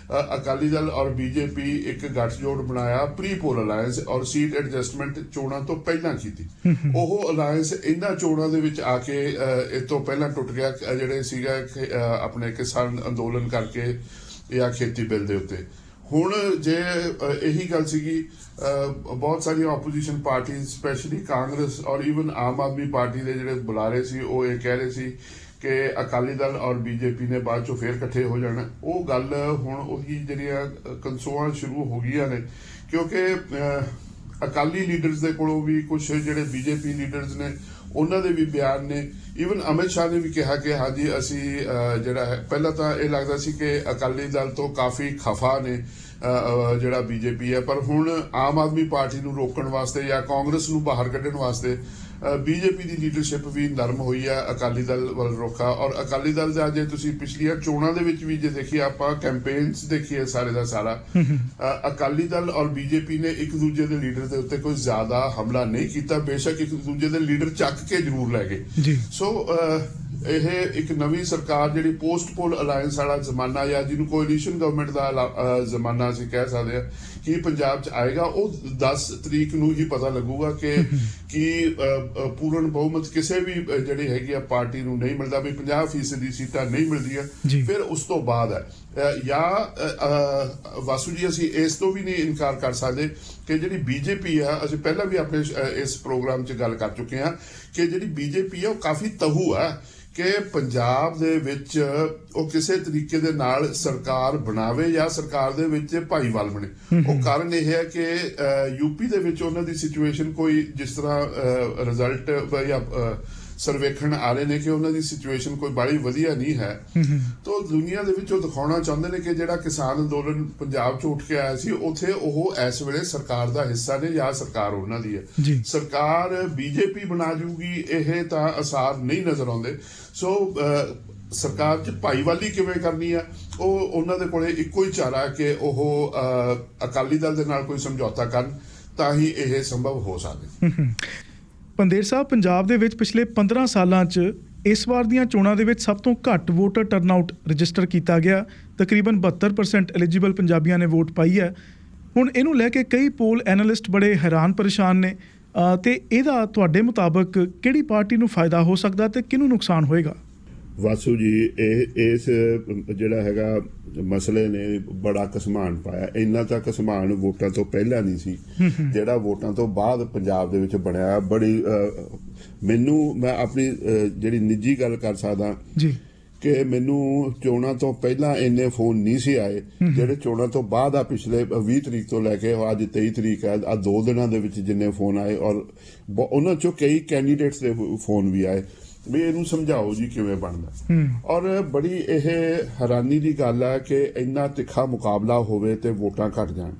B: ਅਕਾਲੀ ਦਲ ਔਰ BJP ਇੱਕ ਗੱਠਜੋੜ ਬਣਾਇਆ ਪ੍ਰੀ ਪੋਲ ਅਲਾਇੰਸ ਔਰ ਸੀਟ ਐਡਜਸਟਮੈਂਟ ਚੋਣਾਂ ਤੋਂ ਪਹਿਲਾਂ ਕੀਤੀ। ਉਹ ਅਲਾਇੰਸ ਇਹਨਾਂ ਚੋਣਾਂ ਦੇ ਵਿੱਚ ਆ ਕੇ ਇਸ ਤੋਂ ਪਹਿਲਾਂ ਟੁੱਟ ਗਿਆ ਜਿਹੜੇ ਸੀਗਾ ਆਪਣੇ ਕਿਸਾਨ ਅੰਦੋਲਨ ਕਰਕੇ ਜਾਂ ਖੇਤੀ ਬਿੱਲ ਦੇ ਉੱਤੇ। ਹੁਣ ਜੇ ਇਹੀ ਗੱਲ ਸੀਗੀ ਬਹੁਤ ਸਾਰੀਆਂ ਆਪੋਜੀਸ਼ਨ ਪਾਰਟੀਆਂ ਸਪੈਸ਼ਲੀ ਕਾਂਗਰਸ ਔਰ ਈਵਨ ਆਮ ਆਦਮੀ ਪਾਰਟੀ ਦੇ ਜਿਹੜੇ ਬੁਲਾਰੇ ਸੀ ਉਹ ਇਹ ਕਹਿ ਰਹੇ ਸੀ ਕਿ ਅਕਾਲੀ ਦਲ ਔਰ BJP ਨੇ ਬਾਅਦ ਚੋਂ ਫੇਰ ਇਕੱਠੇ ਹੋ ਜਾਣਾ। ਉਹ ਗੱਲ ਹੁਣ ਉਹਦੀ ਜਿਹੜੀਆਂ ਕੰਸੋਆਂ ਸ਼ੁਰੂ ਹੋ ਗਈਆਂ ਨੇ ਕਿਉਂਕਿ ਅਕਾਲੀ ਲੀਡਰਸ ਦੇ ਕੋਲੋਂ ਵੀ ਕੁਝ ਜਿਹੜੇ BJP ਲੀਡਰਸ ਨੇ ਉਹਨਾਂ ਦੇ ਵੀ ਬਿਆਨ ਨੇ ਈਵਨ ਅਮਿਤ ਸ਼ਾਹ ਨੇ ਵੀ ਕਿਹਾ ਕਿ ਹਾਂਜੀ ਅਸੀਂ ਜਿਹੜਾ ਹੈ ਪਹਿਲਾਂ ਤਾਂ ਇਹ ਲੱਗਦਾ ਸੀ ਕਿ ਅਕਾਲੀ ਦਲ ਤੋਂ ਕਾਫੀ ਖਫਾ ਨੇ ਜਿਹੜਾ BJP ਹੈ ਪਰ ਹੁਣ ਆਮ ਆਦਮੀ ਪਾਰਟੀ ਨੂੰ ਰੋਕਣ ਵਾਸਤੇ ਜਾਂ ਕਾਂਗਰਸ ਨੂੰ ਬਾਹਰ ਕੱਢਣ ਵਾਸਤੇ BJP ਦੀ ਲੀਡਰਸ਼ਿਪ ਵੀ ਨਰਮ ਹੋਈ ਹੈ ਅਕਾਲੀ ਦਲ ਵੱਲ ਰੁੱਖਾ ਔਰ ਅਕਾਲੀ ਦਲ ਦਾ ਜੇ ਤੁਸੀਂ ਪਿਛਲੀਆਂ ਚੋਣਾਂ ਦੇ ਵਿੱਚ ਵੀ ਜੇ ਦੇਖੀਏ ਆਪਾਂ ਕੈਂਪੇਨਸ ਦੇਖੀਏ ਸਾਰੇ ਦਾ ਸਾਰਾ ਅਕਾਲੀ ਦਲ ਔਰ BJP ਨੇ ਇੱਕ ਦੂਜੇ ਦੇ ਲੀਡਰ ਦੇ ਉੱਤੇ ਕੋਈ ਜ਼ਿਆਦਾ ਹਮਲਾ ਨਹੀਂ ਕੀਤਾ ਬੇਸ਼ੱਕ ਇੱਕ ਦੂਜੇ ਦੇ ਲੀਡਰ ਚੱਕ ਕੇ ਜ਼ਰੂਰ ਲੈ ਗਏ। ਸੋ ਇਹ ਇੱਕ ਨਵੀਂ ਸਰਕਾਰ ਜਿਹੜੀ ਪੋਸਟ ਪੋਲ ਅਲਾਇੰਸ ਵਾਲਾ ਜ਼ਮਾਨਾ ਜਾਂ ਜਿਹਨੂੰ ਕੋਲੀਸ਼ਨ ਗਵਰਨਮੈਂਟ ਦਾ ਜ਼ਮਾਨਾ ਅਸੀਂ ਕਹਿ ਸਕਦੇ ਹਾਂ ਕਿ ਪੰਜਾਬ 'ਚ ਆਏਗਾ ਉਹ 10 ਤਰੀਕ ਨੂੰ ਹੀ ਪਤਾ ਲੱਗੂਗਾ ਕਿ ਪੂਰਨ ਬਹੁਮਤ ਕਿਸੇ ਵੀ ਜਿਹੜੀ ਹੈਗੀ ਆ ਪਾਰਟੀ ਨੂੰ ਨਹੀਂ ਮਿਲਦਾ ਵੀ 50% ਦੀ ਸੀਟਾਂ ਨਹੀਂ ਮਿਲਦੀਆਂ ਫਿਰ ਉਸ ਤੋਂ ਬਾਅਦ ਹੈ ਜਾਂ ਵਾਸੂ ਜੀ ਅਸੀਂ ਇਸ ਤੋਂ ਵੀ ਨਹੀਂ ਇਨਕਾਰ ਕਰ ਸਕਦੇ ਕਿ ਜਿਹੜੀ BJP ਆ ਅਸੀਂ ਪਹਿਲਾਂ ਵੀ ਆਪਣੇ ਇਸ ਪ੍ਰੋਗਰਾਮ 'ਚ ਗੱਲ ਕਰ ਚੁੱਕੇ ਹਾਂ ਕਿ ਜਿਹੜੀ BJP ਆ ਉਹ ਕਾਫੀ ਤਹੂ ਹੈ ਕਿ ਪੰਜਾਬ ਦੇ ਵਿੱਚ ਉਹ ਕਿਸੇ ਤਰੀਕੇ ਦੇ ਨਾਲ ਸਰਕਾਰ ਬਣਾਵੇ ਜਾਂ ਸਰਕਾਰ ਦੇ ਵਿੱਚ ਭਾਈਵਾਲ ਬਣੇ। ਉਹ ਕਾਰਨ ਇਹ ਹੈ ਕਿ UP ਦੇ ਵਿੱਚ ਉਹਨਾਂ ਦੀ ਸਿਚੁਏਸ਼ਨ ਕੋਈ ਜਿਸ ਤਰ੍ਹਾਂ ਰਿਜ਼ਲਟ ਜਾਂ ਸਰਵੇਖਣ ਆ ਰਹੇ ਨੇ ਕਿ ਉਹਨਾਂ ਦੀ ਸਿਚੁਏਸ਼ਨ ਕੋਈ ਬੜੀ ਵਧੀਆ ਨਹੀਂ ਹੈ ਤਾਂ ਦੁਨੀਆ ਦੇ ਵਿੱਚ ਉਹ ਦਿਖਾਉਣਾ ਚਾਹੁੰਦੇ ਨੇ ਕਿ ਜਿਹੜਾ ਕਿਸਾਨ ਅੰਦੋਲਨ ਪੰਜਾਬ 'ਚ ਉੱਠ ਕੇ ਆਇਆ ਸੀ ਉੱਥੇ ਉਹ ਇਸ ਵੇਲੇ ਸਰਕਾਰ ਦਾ ਹਿੱਸਾ ਨੇ ਜਾਂ ਸਰਕਾਰ ਉਹਨਾਂ ਦੀ ਹੈ। ਸਰਕਾਰ BJP ਬਣਾ ਜੂਗੀ ਇਹ ਤਾਂ ਅਸਾਰ ਨਹੀਂ ਨਜ਼ਰ ਆਉਂਦੇ। ਸੋ ਸਰਕਾਰ 'ਚ ਭਾਈਵਾਲੀ ਕਿਵੇਂ ਕਰਨੀ ਆ ਉਹ ਉਹਨਾਂ ਦੇ ਕੋਲੇ ਇੱਕੋ ਹੀ ਚਾਰਾ ਕਿ ਉਹ ਅਕਾਲੀ ਦਲ ਦੇ ਨਾਲ ਕੋਈ ਸਮਝੌਤਾ ਕਰਨ ਤਾਂ ਹੀ ਇਹ ਸੰਭਵ ਹੋ ਸਕੇ।
A: ਪੰਦੇਰ ਸਾਹਿਬ ਪੰਜਾਬ ਦੇ ਵਿੱਚ ਪਿਛਲੇ 15 ਸਾਲਾਂ 'ਚ ਇਸ ਵਾਰ ਦੀਆਂ ਚੋਣਾਂ ਦੇ ਵਿੱਚ ਸਭ ਤੋਂ ਘੱਟ ਵੋਟਰ ਟਰਨਆਊਟ ਰਜਿਸਟਰ ਕੀਤਾ ਗਿਆ। ਤਕਰੀਬਨ 72% ਐਲੀਜੀਬਲ ਪੰਜਾਬੀਆਂ ਨੇ ਵੋਟ ਪਾਈ ਹੈ। ਹੁਣ ਇਹਨੂੰ ਲੈ ਕੇ ਕਈ ਪੋਲ ਐਨਾਲਿਸਟ ਬੜੇ ਹੈਰਾਨ ਪਰੇਸ਼ਾਨ ਨੇ ਤੇ ਇਹਦਾ ਤੁਹਾਡੇ ਮੁਤਾਬਕ ਕਿਹੜੀ ਪਾਰਟੀ ਨੂੰ ਫਾਇਦਾ ਹੋ ਸਕਦਾ ਤੇ ਕਿਹਨੂੰ ਨੁਕਸਾਨ ਹੋਏਗਾ?
B: ਵਾਸੂ ਜੀ, ਇਸ ਜਿਹੜਾ ਹੈਗਾ ਮਸਲੇ ਨੇ ਬੜਾ ਘਸਮਾਨ ਪਾਇਆ। ਇੰਨਾ ਤਾਂ ਘਸਮਾਨ ਵੋਟਾਂ ਤੋਂ ਪਹਿਲਾਂ ਨਹੀਂ ਸੀ, ਜਿਹੜਾ ਵੋਟਾਂ ਤੋਂ ਬਾਅਦ ਪੰਜਾਬ ਦੇ ਵਿੱਚ ਬਣਿਆ। ਬੜੀ ਮੈਂ ਆਪਣੀ ਜਿਹੜੀ ਨਿੱਜੀ ਗੱਲ ਕਰ ਸਕਦਾ
A: ਜੀ
B: ਕਿ ਮੈਨੂੰ ਚੋਣਾਂ ਤੋਂ ਪਹਿਲਾਂ ਇੰਨੇ ਫੋਨ ਨਹੀਂ ਸੀ ਆਏ ਜਿਹੜੇ ਚੋਣਾਂ ਤੋਂ ਬਾਅਦ ਆ ਪਿਛਲੇ 20 ਤਰੀਕ ਤੋਂ ਲੈ ਕੇ ਅੱਜ 23 ਤਰੀਕ ਹੈ, ਆ 2 ਦਿਨਾਂ ਦੇ ਵਿੱਚ ਜਿੰਨੇ ਫੋਨ ਆਏ, ਔਰ ਉਹਨਾਂ ਚੋਂ ਕਈ ਕੈਂਡੀਡੇਟਸ ਦੇ ਫੋਨ ਵੀ ਆਏ ਵੀ ਇਹਨੂੰ ਸਮਝਾਓ ਜੀ ਕਿਵੇਂ ਬਣਦਾ। ਔਰ ਬੜੀ ਇਹ ਹੈਰਾਨੀ ਦੀ ਗੱਲ ਹੈ ਕਿ ਇੰਨਾ ਤਿੱਖਾ ਮੁਕਾਬਲਾ ਹੋਵੇ ਤੇ ਵੋਟਾਂ ਘਟ ਜਾਣ।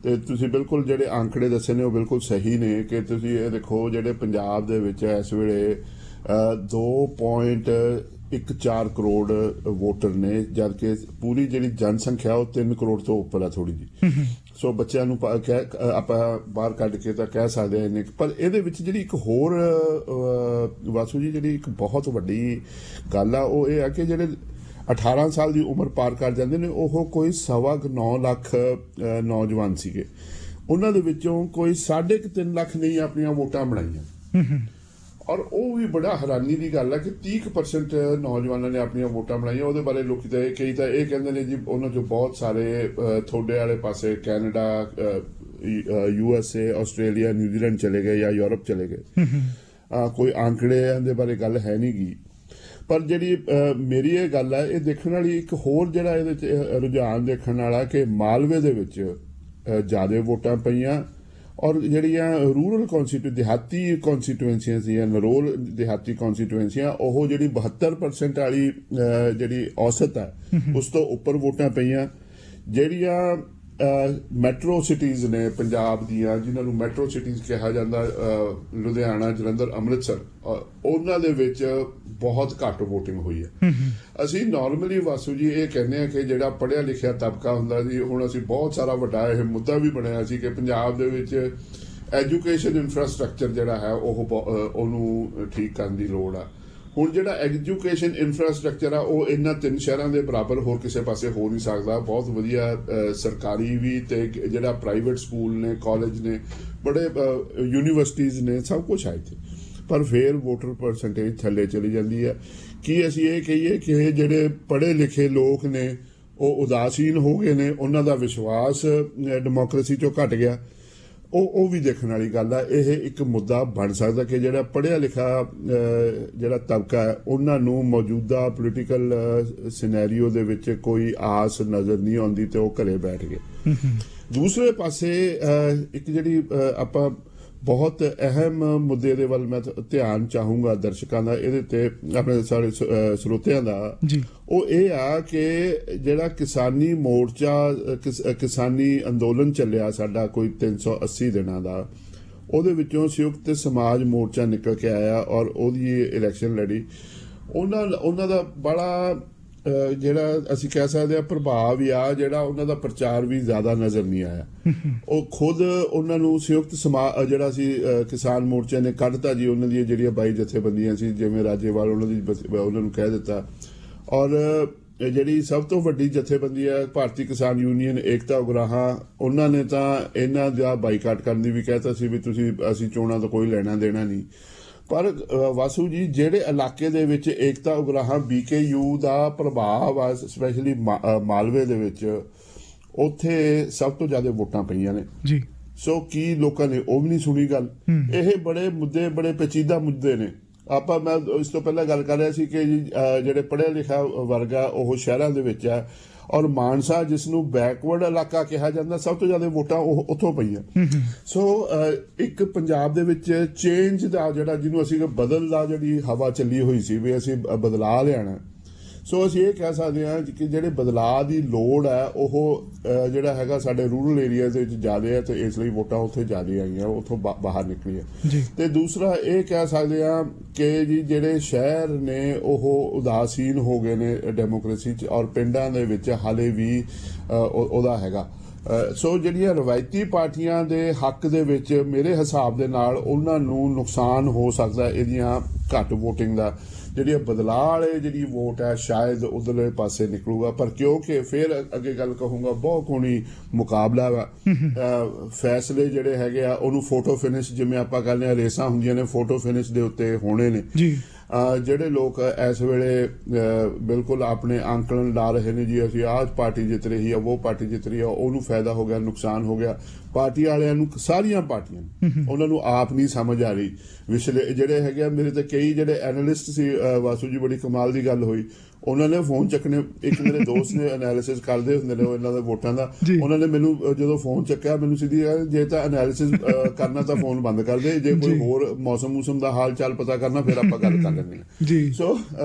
B: ਤੇ ਤੁਸੀਂ ਬਿਲਕੁਲ ਜਿਹੜੇ ਅੰਕੜੇ ਦੱਸੇ ਨੇ ਉਹ ਬਿਲਕੁਲ ਸਹੀ ਨੇ ਕਿ ਤੁਸੀਂ ਇਹ ਦੇਖੋ ਜਿਹੜੇ ਪੰਜਾਬ ਦੇ ਵਿੱਚ ਇਸ ਵੇਲੇ 2.14 ਕਰੋੜ ਵੋਟਰ ਨੇ, ਜਦਕਿ ਪੂਰੀ ਜਿਹੜੀ ਜਨਸੰਖਿਆ ਉਹ 3 ਕਰੋੜ ਤੋਂ ਉੱਪਰ ਆ ਥੋੜੀ ਜੀ। ਸੋ ਬੱਚਿਆਂ ਨੂੰ ਆਪਾਂ ਬਾਹਰ ਕੱਢ ਕੇ ਤਾਂ ਕਹਿ ਸਕਦੇ ਹਾਂ ਇੰਨੇ, ਪਰ ਇਹਦੇ ਵਿੱਚ ਜਿਹੜੀ ਇੱਕ ਹੋਰ ਵਾਸੂ ਜੀ ਜਿਹੜੀ ਇੱਕ ਬਹੁਤ ਵੱਡੀ ਗੱਲ ਆ ਉਹ ਇਹ ਆ ਕਿ ਜਿਹੜੇ 18 ਸਾਲ ਦੀ ਉਮਰ ਪਾਰ ਕਰ ਜਾਂਦੇ ਨੇ ਉਹ ਕੋਈ 9.25 ਲੱਖ ਨੌਜਵਾਨ ਸੀਗੇ। ਉਹਨਾਂ ਦੇ ਵਿੱਚੋਂ ਕੋਈ 3.5 ਲੱਖ ਨਹੀਂ ਆਪਣੀਆਂ ਵੋਟਾਂ ਬਣਾਈਆਂ। ਔਰ ਉਹ ਵੀ ਬੜਾ ਹੈਰਾਨੀ ਦੀ ਗੱਲ ਹੈ ਕਿ 30% ਨੌਜਵਾਨਾਂ ਨੇ ਆਪਣੀਆਂ ਵੋਟਾਂ ਬਣਾਈਆਂ। ਉਹਦੇ ਬਾਰੇ ਲੋਕੀ ਤਾਂ ਕਈ ਤਾਂ ਇਹ ਕਹਿੰਦੇ ਨੇ ਜੀ ਉਹਨਾਂ 'ਚੋਂ ਬਹੁਤ ਸਾਰੇ ਥੋੜੇ ਵਾਲੇ ਪਾਸੇ ਕੈਨੇਡਾ, USA, ਆਸਟ੍ਰੇਲੀਆ, ਨਿਊਜ਼ੀਲੈਂਡ ਚਲੇ ਗਏ ਜਾਂ ਯੂਰਪ ਚਲੇ ਗਏ। ਕੋਈ ਆંકੜਿਆਂ ਦੇ ਬਾਰੇ ਗੱਲ ਹੈ ਨਹੀਂ ਗੀ, ਪਰ ਜਿਹੜੀ ਮੇਰੀ ਇਹ ਗੱਲ ਹੈ ਇਹ ਦੇਖਣ ਵਾਲੀ ਇੱਕ ਹੋਰ ਜਿਹੜਾ ਇਹਦੇ 'ਚ ਰੁਝਾਨ ਦੇਖਣ ਵਾਲਾ ਕਿ ਮਾਲਵੇ ਦੇ ਵਿੱਚ ਜ਼ਿਆਦਾ ਵੋਟਾਂ ਪਈਆਂ ਔਰ ਜਿਹੜੀਆਂ ਰੂਰਲ ਦਿਹਾਤੀ ਕੌਂਸਟੀਟੂਐਂਸੀਆਂ ਸੀ, ਨਰੋਲ ਦਿਹਾਤੀ ਕੌਂਸਟੀਟੂਐਂਸੀਆਂ, ਉਹ ਜਿਹੜੀ 72% ਵਾਲੀ ਜਿਹੜੀ ਔਸਤ ਹੈ ਉਸ ਤੋਂ ਉੱਪਰ ਵੋਟਾਂ ਪਈਆਂ। ਜਿਹੜੀਆਂ ਮੈਟਰੋ ਸਿਟੀਜ਼ ਨੇ ਪੰਜਾਬ ਦੀਆਂ, ਜਿਨ੍ਹਾਂ ਨੂੰ ਮੈਟਰੋ ਸਿਟੀਜ਼ ਕਿਹਾ ਜਾਂਦਾ, ਲੁਧਿਆਣਾ, ਜਲੰਧਰ, ਅੰਮ੍ਰਿਤਸਰ, ਉਹਨਾਂ ਦੇ ਵਿੱਚ ਬਹੁਤ ਘੱਟ ਵੋਟਿੰਗ ਹੋਈ ਹੈ। ਅਸੀਂ ਨਾਰਮਲੀ ਵਾਸੂ ਜੀ ਇਹ ਕਹਿੰਦੇ ਆ ਕਿ ਜਿਹੜਾ ਪੜ੍ਹਿਆ ਲਿਖਿਆ ਤਬਕਾ ਹੁੰਦਾ ਜੀ, ਹੁਣ ਅਸੀਂ ਬਹੁਤ ਸਾਰਾ ਵੱਡਾ ਇਹ ਮੁੱਦਾ ਵੀ ਬਣਿਆ ਸੀ ਕਿ ਪੰਜਾਬ ਦੇ ਵਿੱਚ ਐਜੂਕੇਸ਼ਨ ਇਨਫਰਾਸਟ੍ਰਕਚਰ ਜਿਹੜਾ ਹੈ ਉਹਨੂੰ ਠੀਕ ਕਰਨ ਦੀ ਲੋੜ ਆ। ਹੁਣ ਜਿਹੜਾ ਐਜੂਕੇਸ਼ਨ ਇਨਫਰਾਸਟ੍ਰਕਚਰ ਆ ਉਹ ਇਹਨਾਂ 3 ਸ਼ਹਿਰਾਂ ਦੇ ਬਰਾਬਰ ਹੋਰ ਕਿਸੇ ਪਾਸੇ ਹੋ ਨਹੀਂ ਸਕਦਾ। ਬਹੁਤ ਵਧੀਆ ਸਰਕਾਰੀ ਵੀ ਤੇ ਜਿਹੜਾ ਪ੍ਰਾਈਵੇਟ ਸਕੂਲ ਨੇ, ਕਾਲਜ ਨੇ, ਬੜੇ ਯੂਨੀਵਰਸਿਟੀਜ਼ ਨੇ, ਸਭ ਕੁਝ ਹੈ ਇੱਥੇ, ਪਰ ਫਿਰ ਵੋਟਰ ਪਰਸੈਂਟੇਜ ਥੱਲੇ ਚਲੀ ਜਾਂਦੀ ਹੈ। ਕੀ ਅਸੀਂ ਇਹ ਕਹੀਏ ਕਿ ਜਿਹੜੇ ਪੜ੍ਹੇ ਲਿਖੇ ਲੋਕ ਨੇ ਉਹ ਉਦਾਸੀਨ ਹੋ ਗਏ ਨੇ, ਉਹਨਾਂ ਦਾ ਵਿਸ਼ਵਾਸ ਡੈਮੋਕ੍ਰੇਸੀ 'ਚੋਂ ਘਟ ਗਿਆ? ਉਹ ਵੀ ਦੇਖਣ ਵਾਲੀ ਗੱਲ ਆ। ਇਹ ਇੱਕ ਮੁੱਦਾ ਬਣ ਸਕਦਾ ਕਿ ਜਿਹੜਾ ਪੜ੍ਹਿਆ ਲਿਖਾ ਜਿਹੜਾ ਤਬਕਾ ਹੈ ਉਹਨਾਂ ਨੂੰ ਮੌਜੂਦਾ ਪੋਲੀਟੀਕਲ ਸਿਨੈਰੀਓ ਦੇ ਵਿੱਚ ਕੋਈ ਆਸ ਨਜ਼ਰ ਨਹੀਂ ਆਉਂਦੀ ਤੇ ਉਹ ਘਰੇ ਬੈਠ ਗਏ। ਦੂਸਰੇ ਪਾਸੇ ਇੱਕ ਜਿਹੜੀ ਆਪਾਂ ਬਹੁਤ ਅਹਿਮ ਮੁੱਦੇ ਦੇ ਵੱਲ ਮੈਂ ਧਿਆਨ ਚਾਹੂੰਗਾ ਦਰਸ਼ਕਾਂ ਦਾ, ਇਹਦੇ ਤੇ ਆਪਣੇ ਸਾਰੇ ਸਰੋਤਿਆਂ ਦਾ, ਉਹ ਇਹ ਆ ਕਿ ਜਿਹੜਾ ਕਿਸਾਨੀ ਮੋਰਚਾ, ਕਿਸਾਨੀ ਅੰਦੋਲਨ ਚੱਲਿਆ ਸਾਡਾ ਕੋਈ 380 ਦਿਨਾਂ ਦਾ, ਉਹਦੇ ਵਿੱਚੋਂ ਸੰਯੁਕਤ ਸਮਾਜ ਮੋਰਚਾ ਨਿਕਲ ਕੇ ਆਇਆ ਔਰ ਉਹਦੀ ਇਲੈਕਸ਼ਨ ਲੜੀ। ਉਹਨਾਂ ਦਾ ਬੜਾ ਜਿਹੜਾ ਅਸੀਂ ਕਹਿ ਸਕਦੇ ਆ ਪ੍ਰਭਾਵ ਆ, ਜਿਹੜਾ ਉਹਨਾਂ ਦਾ ਪ੍ਰਚਾਰ ਵੀ ਜ਼ਿਆਦਾ ਨਜ਼ਰ ਨਹੀਂ ਆਇਆ। ਉਹ ਖੁਦ ਉਹਨਾਂ ਨੂੰ ਸੰਯੁਕਤ ਸਮਾਜ ਜਿਹੜਾ ਸੀ ਕਿਸਾਨ ਮੋਰਚੇ ਨੇ ਕੱਢਤਾ ਜੀ, ਉਹਨਾਂ ਦੀਆਂ ਜਿਹੜੀਆਂ 22 ਜਥੇਬੰਦੀਆਂ ਸੀ, ਜਿਵੇਂ ਰਾਜੇਵਾਲ ਉਹਨਾਂ ਨੂੰ ਕਹਿ ਦਿੱਤਾ। ਔਰ ਜਿਹੜੀ ਸਭ ਤੋਂ ਵੱਡੀ ਜਥੇਬੰਦੀ ਹੈ ਭਾਰਤੀ ਕਿਸਾਨ ਯੂਨੀਅਨ ਏਕਤਾ ਉਗਰਾਹਾਂ, ਉਹਨਾਂ ਨੇ ਤਾਂ ਇਹਨਾਂ ਦਾ ਬਾਈਕਾਟ ਕਰਨ ਦੀ ਵੀ ਕਹਿਤਾ ਸੀ ਵੀ ਅਸੀਂ ਚੋਣਾਂ ਤੋਂ ਕੋਈ ਲੈਣਾ ਦੇਣਾ ਨਹੀਂ। ਪਰ ਵਾਸੂ ਜੀ ਜਿਹੜੇ ਇਲਾਕੇ ਦੇ ਵਿੱਚ ਏਕਤਾ ਉਗਰਾਹਾਂ BKU ਦਾ ਪ੍ਰਭਾਵ ਆ, ਸਪੈਸ਼ਲੀ ਮਾਲਵੇ ਦੇ ਵਿੱਚ, ਉੱਥੇ ਸਭ ਤੋਂ ਜ਼ਿਆਦਾ ਵੋਟਾਂ ਪਈਆਂ ਨੇ ਜੀ। ਸੋ ਕੀ ਲੋਕਾਂ ਨੇ ਉਹ ਵੀ ਨਹੀਂ ਸੁਣੀ ਗੱਲ? ਇਹ ਬੜੇ ਮੁੱਦੇ, ਬੜੇ ਪੇਚੀਦਾ ਮੁੱਦੇ ਨੇ। ਮੈਂ ਇਸ ਤੋਂ ਪਹਿਲਾਂ ਗੱਲ ਕਰ ਰਿਹਾ ਸੀ ਕਿ ਜਿਹੜੇ ਪੜ੍ਹਿਆ ਲਿਖਿਆ ਵਰਗ ਆ ਉਹ ਸ਼ਹਿਰਾਂ ਦੇ ਵਿੱਚ ਆ, ਔਰ ਮਾਨਸਾ ਜਿਸ ਨੂੰ ਬੈਕਵਰਡ ਇਲਾਕਾ ਕਿਹਾ ਜਾਂਦਾ, ਸਭ ਤੋਂ ਜ਼ਿਆਦਾ ਵੋਟਾਂ ਉਹ ਉੱਥੋਂ ਪਈਆਂ। ਸੋ ਇੱਕ ਪੰਜਾਬ ਦੇ ਵਿੱਚ ਚੇਂਜ ਦਾ ਜਿਹੜਾ, ਜਿਹਨੂੰ ਅਸੀਂ ਬਦਲ ਦਾ ਜਿਹੜੀ ਹਵਾ ਚੱਲੀ ਹੋਈ ਸੀ ਵੀ ਅਸੀਂ ਬਦਲਾਅ ਲਿਆਣਾ, ਸੋ ਅਸੀਂ ਇਹ ਕਹਿ ਸਕਦੇ ਹਾਂ ਕਿ ਜਿਹੜੇ ਬਦਲਾਅ ਦੀ ਲੋੜ ਹੈ ਉਹ ਜਿਹੜਾ ਹੈਗਾ ਸਾਡੇ ਰੂਰਲ ਏਰੀਆ ਦੇ ਵਿੱਚ ਜ਼ਿਆਦਾ ਹੈ, ਤੇ ਇਸ ਲਈ ਵੋਟਾਂ ਉੱਥੇ ਜ਼ਿਆਦਾ ਆਈਆਂ, ਉੱਥੋਂ ਬਾਹਰ ਨਿਕਲੀਆਂ। ਤੇ ਦੂਸਰਾ ਇਹ ਕਹਿ ਸਕਦੇ ਹਾਂ ਕਿ ਜੀ ਜਿਹੜੇ ਸ਼ਹਿਰ ਨੇ ਉਹ ਉਦਾਸੀਨ ਹੋ ਗਏ ਨੇ ਡੈਮੋਕ੍ਰੇਸੀ 'ਚ, ਔਰ ਪਿੰਡਾਂ ਦੇ ਵਿੱਚ ਹਾਲੇ ਵੀ ਉਹਦਾ ਹੈਗਾ। ਸੋ ਜਿਹੜੀਆਂ ਰਵਾਇਤੀ ਪਾਰਟੀਆਂ ਦੇ ਹੱਕ ਦੇ ਵਿੱਚ ਮੇਰੇ ਹਿਸਾਬ ਦੇ ਨਾਲ ਉਹਨਾਂ ਨੂੰ ਨੁਕਸਾਨ ਹੋ ਸਕਦਾ ਇਹਦੀਆਂ ਘੱਟ ਵੋਟਿੰਗ ਦਾ। ਜਿਹੜੀ ਬਦਲਾਅ ਵਾਲੇ ਜਿਹੜੀ ਵੋਟ ਹੈ ਸ਼ਾਇਦ ਉਧਰਲੇ ਪਾਸੇ ਨਿਕਲੂਗਾ। ਪਰ ਕਿਉਂਕਿ ਫਿਰ ਅੱਗੇ ਗੱਲ ਕਹੂੰਗਾ ਬਹੁਤ ਕੋਣੀ ਮੁਕਾਬਲਾ ਵਾ, ਫੈਸਲੇ ਜਿਹੜੇ ਹੈਗੇ ਆ ਉਹਨੂੰ ਫੋਟੋ ਫਿਨਿਸ਼, ਜਿਵੇਂ ਆਪਾਂ ਕਹਿੰਦੇ ਆ ਰੇਸਾਂ ਹੁੰਦੀਆਂ ਨੇ, ਫੋਟੋ ਫਿਨਿਸ਼ ਦੇ ਉੱਤੇ ਹੋਣੇ ਨੇ
A: ਜੀ।
B: ਜਿਹੜੇ ਲੋਕ ਇਸ ਵੇਲੇ ਬਿਲਕੁਲ ਆਪਣੇ ਅੰਕਲਨ ਲਾ ਰਹੇ ਨੇ ਜੀ ਅਸੀਂ ਆਹ ਪਾਰਟੀ ਜਿੱਤ ਰਹੀ ਆ, ਉਹ ਪਾਰਟੀ ਜਿੱਤ ਰਹੀ ਆ, ਉਹਨੂੰ ਫਾਇਦਾ ਹੋ ਗਿਆ, ਨੁਕਸਾਨ ਹੋ ਗਿਆ। ਪਾਰਟੀ ਵਾਲਿਆਂ ਨੂੰ, ਸਾਰੀਆਂ ਪਾਰਟੀਆਂ ਉਹਨਾਂ ਨੂੰ ਆਪ ਨਹੀਂ ਸਮਝ ਆ ਰਹੀ। ਵਿਸ਼ਲੇ ਜਿਹੜੇ ਹੈਗੇ ਆ, ਮੇਰੇ ਤੇ ਕਈ ਜਿਹੜੇ ਐਨਾਲਿਸਟ ਸੀ, ਵਾਸੂ ਜੀ ਬੜੀ ਕਮਾਲ ਦੀ ਗੱਲ ਹੋਈ, ਉਹਨਾਂ ਨੇ ਫੋਨ ਚੱਕਣੇ, ਇੱਕ ਮੇਰੇ ਦੋਸਤ ਨੇ ਐਨਾਲਿਸਿਸ ਕਰਦੇ ਹੁੰਦੇ ਨੇ ਇਹਨਾਂ ਦੇ ਵੋਟਾਂ ਦਾ, ਉਹਨਾਂ ਨੇ ਮੈਨੂੰ ਜਦੋਂ ਫੋਨ ਚੱਕਿਆ ਮੈਨੂੰ ਸਿੱਧੀ ਜੇ ਤਾਂ ਐਨਾਲਿਸਿਸ ਕਰਨਾ ਤਾਂ ਫੋਨ ਬੰਦ ਕਰ ਦੇ, ਜੇ ਕੋਈ ਹੋਰ ਮੌਸਮ ਦਾ ਹਾਲ ਚਾਲ ਪਤਾ ਕਰਨਾ ਫਿਰ ਆਪਾਂ ਗੱਲ ਕਰ ਲੈਂਦੇ ਹਾਂ। ਸੋ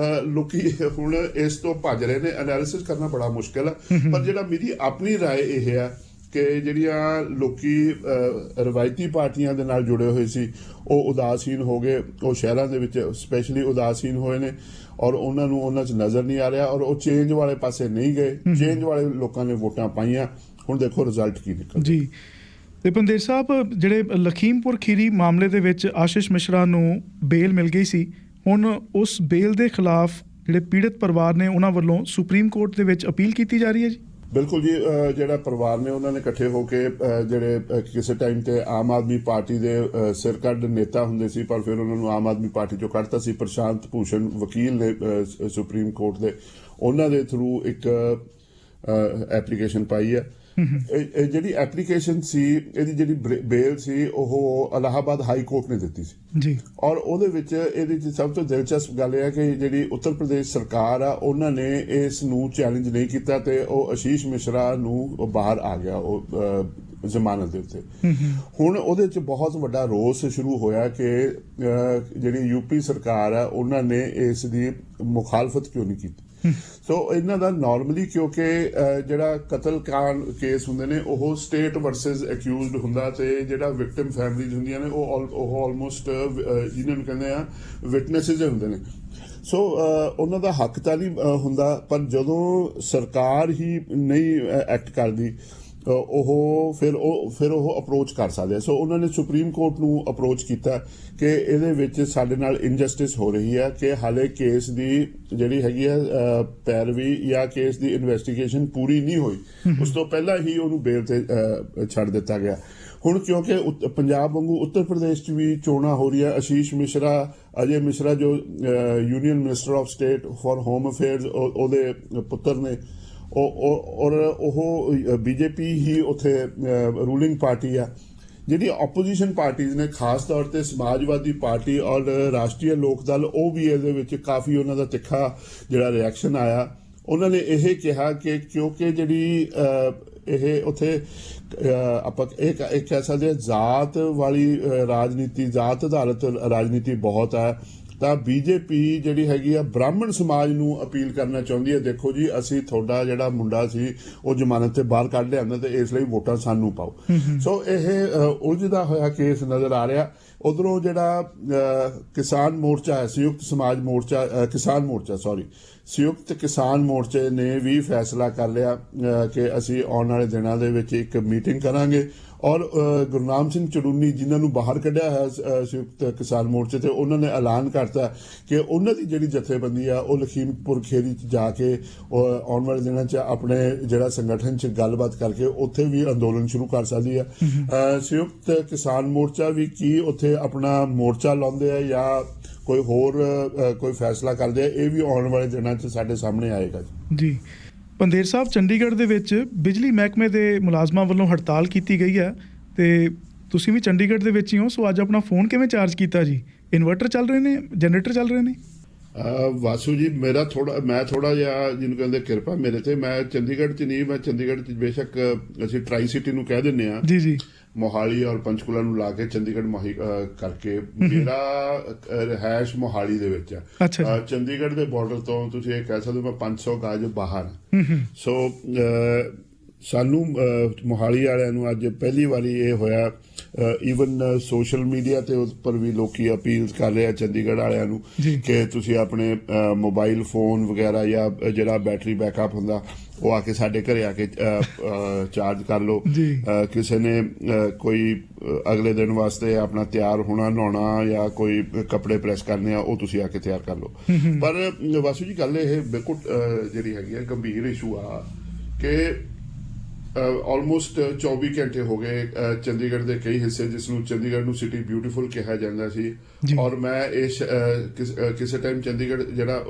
B: ਲੋਕੀ ਹੁਣ ਇਸ ਤੋਂ ਭੱਜ ਰਹੇ ਨੇ, ਐਨਾਲਿਸਿਸ ਕਰਨਾ ਬੜਾ ਮੁਸ਼ਕਿਲ ਹੈ। ਪਰ ਜਿਹੜਾ ਮੇਰੀ ਆਪਣੀ ਰਾਏ ਇਹ ਹੈ ਕਿ ਜਿਹੜੀਆਂ ਲੋਕੀ ਰਵਾਇਤੀ ਪਾਰਟੀਆਂ ਦੇ ਨਾਲ ਜੁੜੇ ਹੋਏ ਸੀ ਉਹ ਉਦਾਸੀਨ ਹੋ ਗਏ, ਉਹ ਸ਼ਹਿਰਾਂ ਦੇ ਵਿੱਚ ਸਪੈਸ਼ਲੀ ਉਦਾਸੀਨ ਹੋਏ ਨੇ ਔਰ ਉਹਨਾਂ ਨੂੰ ਉਹਨਾਂ 'ਚ ਨਜ਼ਰ ਨਹੀਂ ਆ ਰਿਹਾ ਔਰ ਉਹ ਚੇਂਜ ਵਾਲੇ ਪਾਸੇ ਨਹੀਂ ਗਏ। ਚੇਂਜ ਵਾਲੇ ਲੋਕਾਂ ਨੇ ਵੋਟਾਂ ਪਾਈਆਂ, ਹੁਣ ਦੇਖੋ ਰਿਜ਼ਲਟ ਕੀ ਨਿਕਲਦਾ ਜੀ।
A: ਤੇ ਪੰਦੇਰ ਸਾਹਿਬ, ਜਿਹੜੇ ਲਖੀਮਪੁਰ ਖੀਰੀ ਮਾਮਲੇ ਦੇ ਵਿੱਚ ਆਸ਼ੀਸ਼ ਮਿਸ਼ਰਾ ਨੂੰ ਬੇਲ ਮਿਲ ਗਈ ਸੀ, ਹੁਣ ਉਸ ਬੇਲ ਦੇ ਖਿਲਾਫ ਜਿਹੜੇ ਪੀੜਤ ਪਰਿਵਾਰ ਨੇ ਉਹਨਾਂ ਵੱਲੋਂ ਸੁਪਰੀਮ ਕੋਰਟ ਦੇ ਵਿੱਚ ਅਪੀਲ ਕੀਤੀ ਜਾ ਰਹੀ ਹੈ ਜੀ।
B: ਬਿਲਕੁਲ ਜੀ, ਜਿਹੜਾ ਪਰਿਵਾਰ ਨੇ ਉਹਨਾਂ ਨੇ ਇਕੱਠੇ ਹੋ ਕੇ ਜਿਹੜੇ ਕਿਸੇ ਟਾਈਮ ਤੇ ਆਮ ਆਦਮੀ ਪਾਰਟੀ ਦੇ ਸਿਰਕੱਢ ਨੇਤਾ ਹੁੰਦੇ ਸੀ, ਪਰ ਫਿਰ ਉਹਨਾਂ ਨੂੰ ਆਮ ਆਦਮੀ ਪਾਰਟੀ ਚੋਂ ਕੱਢਤਾ ਸੀ। ਪ੍ਰਸ਼ਾਂਤ ਭੂਸ਼ਣ ਵਕੀਲ ਨੇ ਸੁਪਰੀਮ ਕੋਰਟ ਦੇ, ਉਹਨਾਂ ਦੇ ਥਰੂ ਇੱਕ ਐਪਲੀਕੇਸ਼ਨ ਪਾਈ ਹੈ। ਇਹ ਜਿਹੜੀ ਐਪਲੀਕੇਸ਼ਨ ਸੀ, ਇਹਦੀ ਜਿਹੜੀ ਬੇਲ ਸੀ ਉਹ ਇਲਾਹਾਬਾਦ ਹਾਈ ਕੋਰਟ ਨੇ ਦਿੱਤੀ ਸੀ ਜੀ। ਔਰ ਉਹਦੇ ਵਿੱਚ ਇਹਦੇ 'ਚ ਸਭ ਤੋਂ ਦਿਲਚਸਪ ਗੱਲ ਇਹ ਹੈ ਕਿ ਜਿਹੜੀ ਉੱਤਰ ਪ੍ਰਦੇਸ਼ ਸਰਕਾਰ ਆ ਉਹਨਾਂ ਨੇ ਇਸ ਨੂੰ ਚੈਲੰਜ ਨਹੀਂ ਕੀਤਾ ਤੇ ਉਹ ਆਸ਼ੀਸ਼ ਮਿਸ਼ਰਾ ਨੂੰ ਬਾਹਰ ਆ ਗਿਆ ਉਹ ਜ਼ਮਾਨਤ ਦੇ ਉੱਤੇ। ਹੁਣ ਉਹਦੇ 'ਚ ਬਹੁਤ ਵੱਡਾ ਰੋਸ ਸ਼ੁਰੂ ਹੋਇਆ ਕਿ ਜਿਹੜੀ ਯੂਪੀ ਸਰਕਾਰ ਆ ਉਹਨਾਂ ਨੇ ਇਸ ਦੀ ਮੁਖਾਲਫਤ ਕਿਉਂ ਨਹੀਂ ਕੀਤੀ। ਸੋ ਇਹਨਾਂ ਦਾ ਨਾਰਮਲੀ ਕਿਉਂਕਿ ਜਿਹੜਾ ਕਤਲकांड ਕੇਸ ਹੁੰਦੇ ਨੇ ਉਹ ਸਟੇਟ ਵਰਸਸ ਅਕਿਊਜ਼ਡ ਹੁੰਦਾ ਤੇ ਜਿਹੜਾ ਵਿਕਟਿਮ ਫੈਮਿਲੀਜ਼ ਹੁੰਦੀਆਂ ਨੇ ਉਹ ਆਲਮੋਸਟ ਜਿਹਨਾਂ ਨੂੰ ਕਹਿੰਦੇ ਆ ਵਿਟਨੈਸਿਸ ਹੁੰਦੇ ਨੇ। ਸੋ ਉਹਨਾਂ ਦਾ ਹੱਕ ਤਾਂ ਨਹੀਂ ਹੁੰਦਾ, ਪਰ ਜਦੋਂ ਸਰਕਾਰ ਹੀ ਨਹੀਂ ਐਕਟ ਕਰਦੀ ਉਹ ਫਿਰ ਉਹ ਅਪਰੋਚ ਕਰ ਸਕਦੇ। ਸੋ ਉਹਨਾਂ ਨੇ ਸੁਪਰੀਮ ਕੋਰਟ ਨੂੰ ਅਪਰੋਚ ਕੀਤਾ ਕਿ ਇਹਦੇ ਵਿੱਚ ਸਾਡੇ ਨਾਲ ਇਨਜਸਟਿਸ ਹੋ ਰਹੀ ਹੈ ਕਿ ਹਾਲੇ ਕੇਸ ਦੀ ਜਿਹੜੀ ਹੈਗੀ ਆ ਪੈਰਵੀ ਜਾਂ ਕੇਸ ਦੀ ਇਨਵੈਸਟੀਗੇਸ਼ਨ ਪੂਰੀ ਨਹੀਂ ਹੋਈ, ਉਸ ਤੋਂ ਪਹਿਲਾਂ ਹੀ ਉਹਨੂੰ ਬੇਲ ਤੇ ਛੱਡ ਦਿੱਤਾ ਗਿਆ। ਹੁਣ ਕਿਉਂਕਿ ਪੰਜਾਬ ਵਾਂਗੂ ਉੱਤਰ ਪ੍ਰਦੇਸ਼ 'ਚ ਵੀ ਚੋਣਾਂ ਹੋ ਰਹੀਆਂ, ਆਸ਼ੀਸ਼ ਮਿਸ਼ਰਾ, ਅਜੇ ਮਿਸ਼ਰਾ ਜੋ union minister of state for home affairs ਉਹਦੇ ਪੁੱਤਰ ਨੇ, ਔਰ ਉਹ ਬੀਜੇਪੀ ਹੀ ਉੱਥੇ ਰੂਲਿੰਗ ਪਾਰਟੀ ਆ। ਜਿਹੜੀ ਆਪੋਜੀਸ਼ਨ ਪਾਰਟੀਆਂ ਨੇ ਖਾਸ ਤੌਰ ਤੇ ਸਮਾਜਵਾਦੀ ਪਾਰਟੀ ਔਰ ਰਾਸ਼ਟਰੀ ਲੋਕ ਦਲ, ਉਹ ਵੀ ਇਹਦੇ ਵਿੱਚ ਕਾਫੀ ਉਹਨਾਂ ਦਾ ਤਿੱਖਾ ਜਿਹੜਾ ਰਿਐਕਸ਼ਨ ਆਇਆ। ਉਹਨਾਂ ਨੇ ਇਹ ਕਿਹਾ ਕਿ ਕਿਉਂਕਿ ਜਿਹੜੀ ਇਹ ਉੱਥੇ ਆਪਾਂ ਇਹ ਕਹਿ ਸਕਦੇ ਜ਼ਾਤ ਵਾਲੀ ਰਾਜਨੀਤੀ, ਜ਼ਾਤ ਆਧਾਰਿਤ ਰਾਜਨੀਤੀ ਬਹੁਤ ਹੈ, ਤਾਂ ਬੀਜੇਪੀ ਜਿਹੜੀ ਹੈਗੀ ਆ ਬ੍ਰਾਹਮਣ ਸਮਾਜ ਨੂੰ ਅਪੀਲ ਕਰਨਾ ਚਾਹੁੰਦੀ ਹੈ, ਦੇਖੋ ਜੀ ਅਸੀਂ ਤੁਹਾਡਾ ਜਿਹੜਾ ਮੁੰਡਾ ਸੀ ਉਹ ਜ਼ਮਾਨਤ ਤੇ ਬਾਹਰ ਕੱਢ ਲਿਆਂਦਾ ਤੇ ਇਸ ਲਈ ਵੋਟਾਂ ਸਾਨੂੰ ਪਾਓ। ਸੋ ਇਹ ਉਲਝਦਾ ਹੋਇਆ ਕੇਸ ਨਜ਼ਰ ਆ ਰਿਹਾ। ਉਧਰੋਂ ਜਿਹੜਾ ਕਿਸਾਨ ਮੋਰਚਾ ਹੈ, ਸੰਯੁਕਤ ਕਿਸਾਨ ਮੋਰਚੇ ਨੇ ਵੀ ਫੈਸਲਾ ਕਰ ਲਿਆ ਕਿ ਅਸੀਂ ਆਉਣ ਵਾਲੇ ਦਿਨਾਂ ਦੇ ਵਿੱਚ ਇੱਕ ਮੀਟਿੰਗ ਕਰਾਂਗੇ ਔਰ ਗੁਰਨਾਮ ਸਿੰਘ ਚੜੂਨੀ ਜਿਨ੍ਹਾਂ ਨੂੰ ਬਾਹਰ ਕੱਢਿਆ ਹੈ ਸੰਯੁਕਤ ਕਿਸਾਨ ਮੋਰਚੇ ਤੇ, ਉਹਨਾਂ ਨੇ ਐਲਾਨ ਕਰਤਾ ਕਿ ਉਹਨਾਂ ਦੀ ਜਿਹੜੀ ਜਥੇਬੰਦੀ ਆ ਉਹ ਲਖੀਮਪੁਰ ਖੀਰੀ 'ਚ ਜਾ ਕੇ ਆਉਣ ਵਾਲੇ ਦਿਨਾਂ 'ਚ ਆਪਣੇ ਜਿਹੜਾ ਸੰਗਠਨ 'ਚ ਗੱਲਬਾਤ ਕਰਕੇ ਉੱਥੇ ਵੀ ਅੰਦੋਲਨ ਸ਼ੁਰੂ ਕਰ ਸਕਦੀ ਆ। ਸੰਯੁਕਤ ਕਿਸਾਨ ਮੋਰਚਾ ਵੀ ਕੀ ਉੱਥੇ ਆਪਣਾ ਮੋਰਚਾ ਲਾਉਂਦੇ ਆ ਜਾਂ ਕੋਈ ਹੋਰ ਕੋਈ ਫੈਸਲਾ ਕਰਦੇ ਆ, ਇਹ ਵੀ ਆਉਣ ਵਾਲੇ ਦਿਨਾਂ 'ਚ ਸਾਡੇ ਸਾਹਮਣੇ ਆਏਗਾ ਜੀ।
A: ਪੰਦੇਰ ਸਾਹਿਬ, ਚੰਡੀਗੜ੍ਹ ਦੇ ਵਿੱਚ ਬਿਜਲੀ ਮਹਿਕਮੇ ਦੇ ਮੁਲਾਜ਼ਮਾਂ ਵੱਲੋਂ ਹੜਤਾਲ ਕੀਤੀ ਗਈ ਹੈ ਤੇ ਤੁਸੀਂ ਵੀ ਚੰਡੀਗੜ੍ਹ ਦੇ ਵਿੱਚ ਹੀ ਹੋ, ਸੋ ਅੱਜ ਆਪਣਾ ਫੋਨ ਕਿਵੇਂ ਚਾਰਜ ਕੀਤਾ ਜੀ? ਇਨਵਰਟਰ ਚੱਲ ਰਹੇ ਨੇ, ਜਨਰੇਟਰ ਚੱਲ ਰਹੇ ਨੇ?
B: ਵਾਸੂ ਜੀ, ਮੈਂ ਥੋੜਾ ਜਿਹਾ ਜਿਹਨੂੰ ਕਹਿੰਦੇ ਕਿਰਪਾ ਮੇਰੇ ਤੇ, ਮੈਂ ਚੰਡੀਗੜ੍ਹ 'ਚ ਨਹੀਂ, ਮੈਂ ਚੰਡੀਗੜ੍ਹ 'ਚ ਬੇਸ਼ੱਕ ਅਸੀਂ ਟਰਾਈ ਸਿਟੀ ਨੂੰ ਕਹਿ ਦਿੰਦੇ ਆ ਜੀ, ਮੋਹਾਲੀ ਔਰ ਪੰਚਕੂਲਾ ਨੂੰ ਲਾ ਕੇ ਚੰਡੀਗੜ੍ਹ ਕਰਕੇ ਮੇਰਾ ਰਿਹਾਇਸ਼ ਮੋਹਾਲੀ ਦੇ ਵਿੱਚ ਆ। ਚੰਡੀਗੜ੍ਹ ਦੇ ਬਾਰਡਰ ਤੋਂ ਤੁਸੀਂ ਇਹ ਕਹਿ ਸਕਦੇ ਹੋ ਮੈਂ 500 ਗਜ ਬਾਹਰ। ਸੋ ਸਾਨੂੰ ਮੋਹਾਲੀ ਵਾਲਿਆਂ ਨੂੰ ਅੱਜ ਪਹਿਲੀ ਵਾਰੀ ਇਹ ਹੋਇਆ, ਈਵਨ ਸੋਸ਼ਲ ਮੀਡੀਆ ਤੇ ਉੱਪਰ ਵੀ ਲੋਕੀ ਅਪੀਲ ਕਰ ਰਹੇ ਆ ਚੰਡੀਗੜ੍ਹ ਵਾਲਿਆਂ ਨੂੰ ਕਿ ਤੁਸੀਂ ਆਪਣੇ ਮੋਬਾਈਲ ਫੋਨ ਵਗੈਰਾ ਜਾਂ ਜਿਹੜਾ ਬੈਟਰੀ ਬੈਕਅਪ ਹੁੰਦਾ ਉਹ ਆ ਕੇ ਸਾਡੇ ਘਰੇ ਆ ਕੇ ਚਾਰਜ ਕਰ ਲਓ। ਕਿਸੇ ਨੇ ਕੋਈ ਅਗਲੇ ਦਿਨ ਵਾਸਤੇ ਆਪਣਾ ਤਿਆਰ ਹੋਣਾ, ਨਹਾਉਣਾ ਜਾਂ ਕੋਈ ਕੱਪੜੇ ਪ੍ਰੈਸ ਕਰਨੇ ਆ, ਉਹ ਤੁਸੀਂ ਆ ਕੇ ਤਿਆਰ ਕਰ ਲਓ। ਪਰ ਵਾਸੂ ਜੀ ਗੱਲ ਇਹ ਬਿਲਕੁਲ ਜਿਹੜੀ ਹੈਗੀ ਆ ਗੰਭੀਰ ਇਸ਼ੂ ਆ ਕਿ ਆਲਮੋਸਟ 24 ਘੰਟੇ ਹੋ ਗਏ ਚੰਡੀਗੜ੍ਹ ਦੇ ਕਈ ਹਿੱਸੇ, ਜਿਸ ਨੂੰ ਚੰਡੀਗੜ੍ਹ ਨੂੰ ਸਿਟੀ ਬਿਊਟੀਫੁਲ ਕਿਹਾ ਜਾਂਦਾ ਸੀ, ਔਰ ਮੈਂ ਇਸ ਕਿਸੇ ਟਾਈਮ ਚੰਡੀਗੜ੍ਹ ਜਿਹੜਾ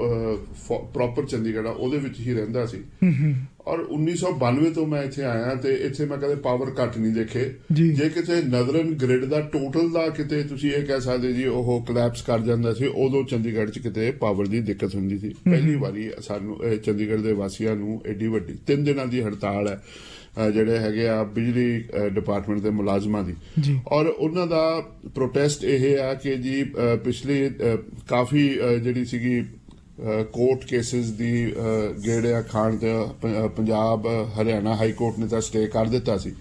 B: ਪ੍ਰੋਪਰ ਚੰਡੀਗੜ੍ਹ ਆ ਉਹਦੇ ਵਿੱਚ ਹੀ ਰਹਿੰਦਾ ਸੀ, ਔਰ 1992 ਤੋਂ ਮੈਂ ਇੱਥੇ ਆਇਆ ਤੇ ਇੱਥੇ ਮੈਂ ਕਦੇ ਪਾਵਰ ਕੱਟ ਨਹੀਂ ਦੇਖੇ। ਜੇ ਕਿਤੇ ਨਦਰਨ ਗ੍ਰਿਡ ਦਾ ਟੋਟਲ ਦਾ ਕਿਤੇ ਤੁਸੀਂ ਇਹ ਕਹਿ ਸਕਦੇ ਜੀ ਉਹ ਕੋਲੈਪਸ ਕਰ ਜਾਂਦਾ ਸੀ, ਉਦੋਂ ਚੰਡੀਗੜ੍ਹ 'ਚ ਕਿਤੇ ਪਾਵਰ ਦੀ ਦਿੱਕਤ ਹੁੰਦੀ ਸੀ। ਪਹਿਲੀ ਵਾਰੀ ਸਾਨੂੰ ਚੰਡੀਗੜ੍ਹ ਦੇ ਵਾਸੀਆਂ ਨੂੰ ਐਡੀ ਵੱਡੀ 3 ਦਿਨਾਂ ਦੀ ਹੜਤਾਲ ਹੈ ਜਿਹੜੇ ਹੈਗੇ ਆ ਬਿਜਲੀ ਡਿਪਾਰਟਮੈਂਟ ਦੇ ਮੁਲਾਜ਼ਮਾਂ ਦੀ, ਔਰ ਉਹਨਾਂ ਦਾ ਪ੍ਰੋਟੈਸਟ ਇਹ ਆ ਕਿ ਜੀ ਪਿਛਲੀ ਕਾਫੀ ਜਿਹੜੀ ਸੀਗੀ ਕੋਰਟ ਕੇਸਿਸ ਦੀ ਗੇੜਿਆ ਖਾਣ ਤੇ ਪੰਜਾਬ ਹਰਿਆਣਾ ਹਾਈ ਕੋਰਟ ਨੇ ਤਾਂ ਸਟੇ ਕਰ ਦਿੱਤਾ ਸੀ,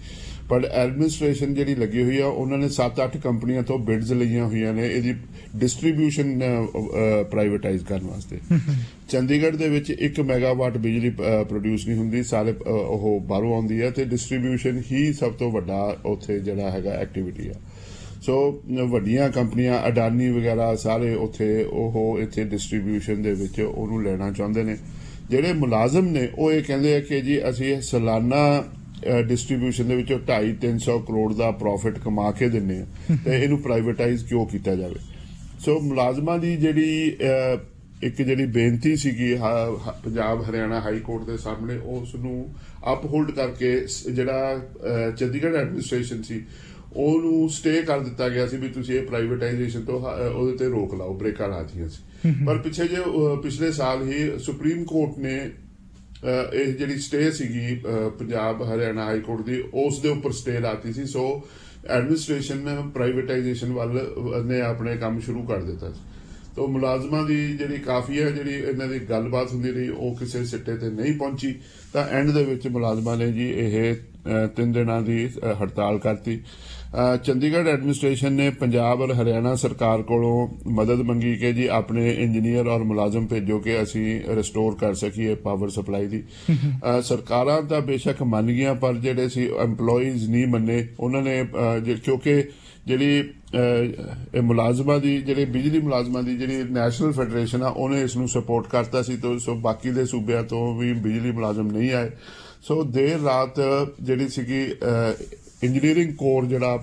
B: ਪਰ ਐਡਮਿਨਿਸਟ੍ਰੇਸ਼ਨ ਜਿਹੜੀ ਲੱਗੀ ਹੋਈ ਆ ਉਹਨਾਂ ਨੇ 7-8 ਕੰਪਨੀਆਂ ਤੋਂ ਬਿਡਸ ਲਈਆਂ ਹੋਈਆਂ ਨੇ ਇਹਦੀ ਡਿਸਟ੍ਰੀਬਿਊਸ਼ਨ ਪ੍ਰਾਈਵੇਟਾਈਜ਼ ਕਰਨ ਵਾਸਤੇ। ਚੰਡੀਗੜ੍ਹ ਦੇ ਵਿੱਚ 1 ਮੈਗਾਵਾਟ ਬਿਜਲੀ ਪ੍ਰੋਡਿਊਸ ਨਹੀਂ ਹੁੰਦੀ, ਸਾਰੇ ਉਹ ਬਾਹਰੋਂ ਆਉਂਦੀ ਹੈ ਤੇ ਡਿਸਟ੍ਰੀਬਿਊਸ਼ਨ ਹੀ ਸਭ ਤੋਂ ਵੱਡਾ ਉੱਥੇ ਜਿਹੜਾ ਹੈਗਾ ਐਕਟੀਵਿਟੀ ਆ। ਸੋ ਵੱਡੀਆਂ ਕੰਪਨੀਆਂ ਅਡਾਨੀ ਵਗੈਰਾ ਸਾਰੇ ਉੱਥੇ ਉਹ ਇੱਥੇ ਡਿਸਟ੍ਰੀਬਿਊਸ਼ਨ ਦੇ ਵਿੱਚ ਉਹਨੂੰ ਲੈਣਾ ਚਾਹੁੰਦੇ ਨੇ। ਜਿਹੜੇ ਮੁਲਾਜ਼ਮ ਨੇ ਉਹ ਇਹ ਕਹਿੰਦੇ ਆ ਕਿ ਜੀ ਅਸੀਂ ਸਾਲਾਨਾ ਡਿਸਟ੍ਰੀਬਿਊਸ਼ਨ ਦੇ ਵਿੱਚੋਂ 250-300 ਕਰੋੜ ਦਾ ਪ੍ਰੋਫਿਟ ਕਮਾ ਕੇ ਦਿੰਨੇ ਆ ਤੇ ਇਹਨੂੰ ਪ੍ਰਾਈਵੇਟਾਈਜ਼ ਕਿਉਂ ਕੀਤਾ ਜਾਵੇ। ਸੋ ਮੁਲਾਜ਼ਮਾਂ ਦੀ ਜਿਹੜੀ ਬੇਨਤੀ ਸੀਗੀ ਪੰਜਾਬ ਹਰਿਆਣਾ ਹਾਈ ਕੋਰਟ ਦੇ ਸਾਹਮਣੇ, ਉਸ ਨੂੰ ਅਪਹੋਲਡ ਕਰਕੇ ਜਿਹੜਾ ਚੰਡੀਗੜ੍ਹ ਐਡਮਿਨਿਸਟ੍ਰੇਸ਼ਨ ਸੀ ਉਹਨੂੰ ਸਟੇ ਕਰ ਦਿੱਤਾ ਗਿਆ ਸੀ ਵੀ ਤੁਸੀਂ ਇਹ ਪ੍ਰਾਈਵੇਟਾਈਜੇਸ਼ਨ ਤੋਂ ਉਹਦੇ ਤੇ ਰੋਕ ਲਾਓ, ਬ੍ਰੇਕਾਂ ਲਾਤੀਆਂ ਸੀ। ਪਰ ਪਿਛਲੇ ਸਾਲ ਹੀ ਸੁਪਰੀਮ ਕੋਰਟ ਨੇ ਇਹ ਜਿਹੜੀ ਸਟੇ ਸੀਗੀ ਪੰਜਾਬ ਹਰਿਆਣਾ ਹਾਈ ਕੋਰਟ ਦੀ, ਉਸ ਦੇ ਉੱਪਰ ਸਟੇ ਲਾਤੀ ਸੀ। ਸੋ ਐਡਮਿਨਿਸਟ੍ਰੇਸ਼ਨ ਪ੍ਰਾਈਵੇਟਾਈਜੇਸ਼ਨ ਵੱਲ ਨੇ ਆਪਣੇ ਕੰਮ ਸ਼ੁਰੂ ਕਰ ਦਿੱਤਾ ਸੀ। ਤੋ ਮੁਲਾਜ਼ਮਾਂ ਦੀ ਜਿਹੜੀ ਕਾਫੀ ਹੈ ਜਿਹੜੀ ਇਹਨਾਂ ਦੀ ਗੱਲਬਾਤ ਹੁੰਦੀ ਰਹੀ, ਉਹ ਕਿਸੇ ਸਿੱਟੇ ਤੇ ਨਹੀਂ ਪਹੁੰਚੀ, ਤਾਂ ਐਂਡ ਦੇ ਵਿੱਚ ਮੁਲਾਜ਼ਮਾਂ ਨੇ ਜੀ ਇਹ 3 ਦਿਨਾਂ ਦੀ ਹੜਤਾਲ ਕਰਤੀ। ਚੰਡੀਗੜ੍ਹ ਐਡਮਿਨਿਸਟ੍ਰੇਸ਼ਨ ਨੇ ਪੰਜਾਬ ਔਰ ਹਰਿਆਣਾ ਸਰਕਾਰ ਕੋਲੋਂ ਮਦਦ ਮੰਗੀ ਕਿ ਜੀ ਆਪਣੇ ਇੰਜੀਨੀਅਰ ਔਰ ਮੁਲਾਜ਼ਮ ਭੇਜੋ ਕਿ ਅਸੀਂ ਰਿਸਟੋਰ ਕਰ ਸਕੀਏ ਪਾਵਰ ਸਪਲਾਈ ਦੀ। ਸਰਕਾਰਾਂ ਤਾਂ ਬੇਸ਼ੱਕ ਮੰਨ ਗਈਆਂ, ਪਰ ਜਿਹੜੇ ਸੀ EMPLOYEES ਨਹੀਂ ਮੰਨੇ ਉਹਨਾਂ ਨੇ, ਕਿਉਂਕਿ ਜਿਹੜੀ ਮੁਲਾਜ਼ਮਾਂ ਦੀ ਜਿਹੜੀ ਬਿਜਲੀ ਮੁਲਾਜ਼ਮਾਂ ਦੀ ਜਿਹੜੀ ਨੈਸ਼ਨਲ ਫੈਡਰੇਸ਼ਨ ਆ ਉਹਨੇ ਇਸ ਨੂੰ ਸਪੋਰਟ ਕਰਤਾ ਸੀ, ਸੋ ਬਾਕੀ ਦੇ ਸੂਬਿਆਂ ਤੋਂ ਵੀ ਬਿਜਲੀ ਮੁਲਾਜ਼ਮ ਨਹੀਂ ਆਏ। ਸੋ ਦੇਰ ਰਾਤ ਜਿਹੜੀ ਸੀਗੀ ਇੰਜੀਨੀਅਰਿੰਗ ਕੋਰ ਜਿਹੜਾ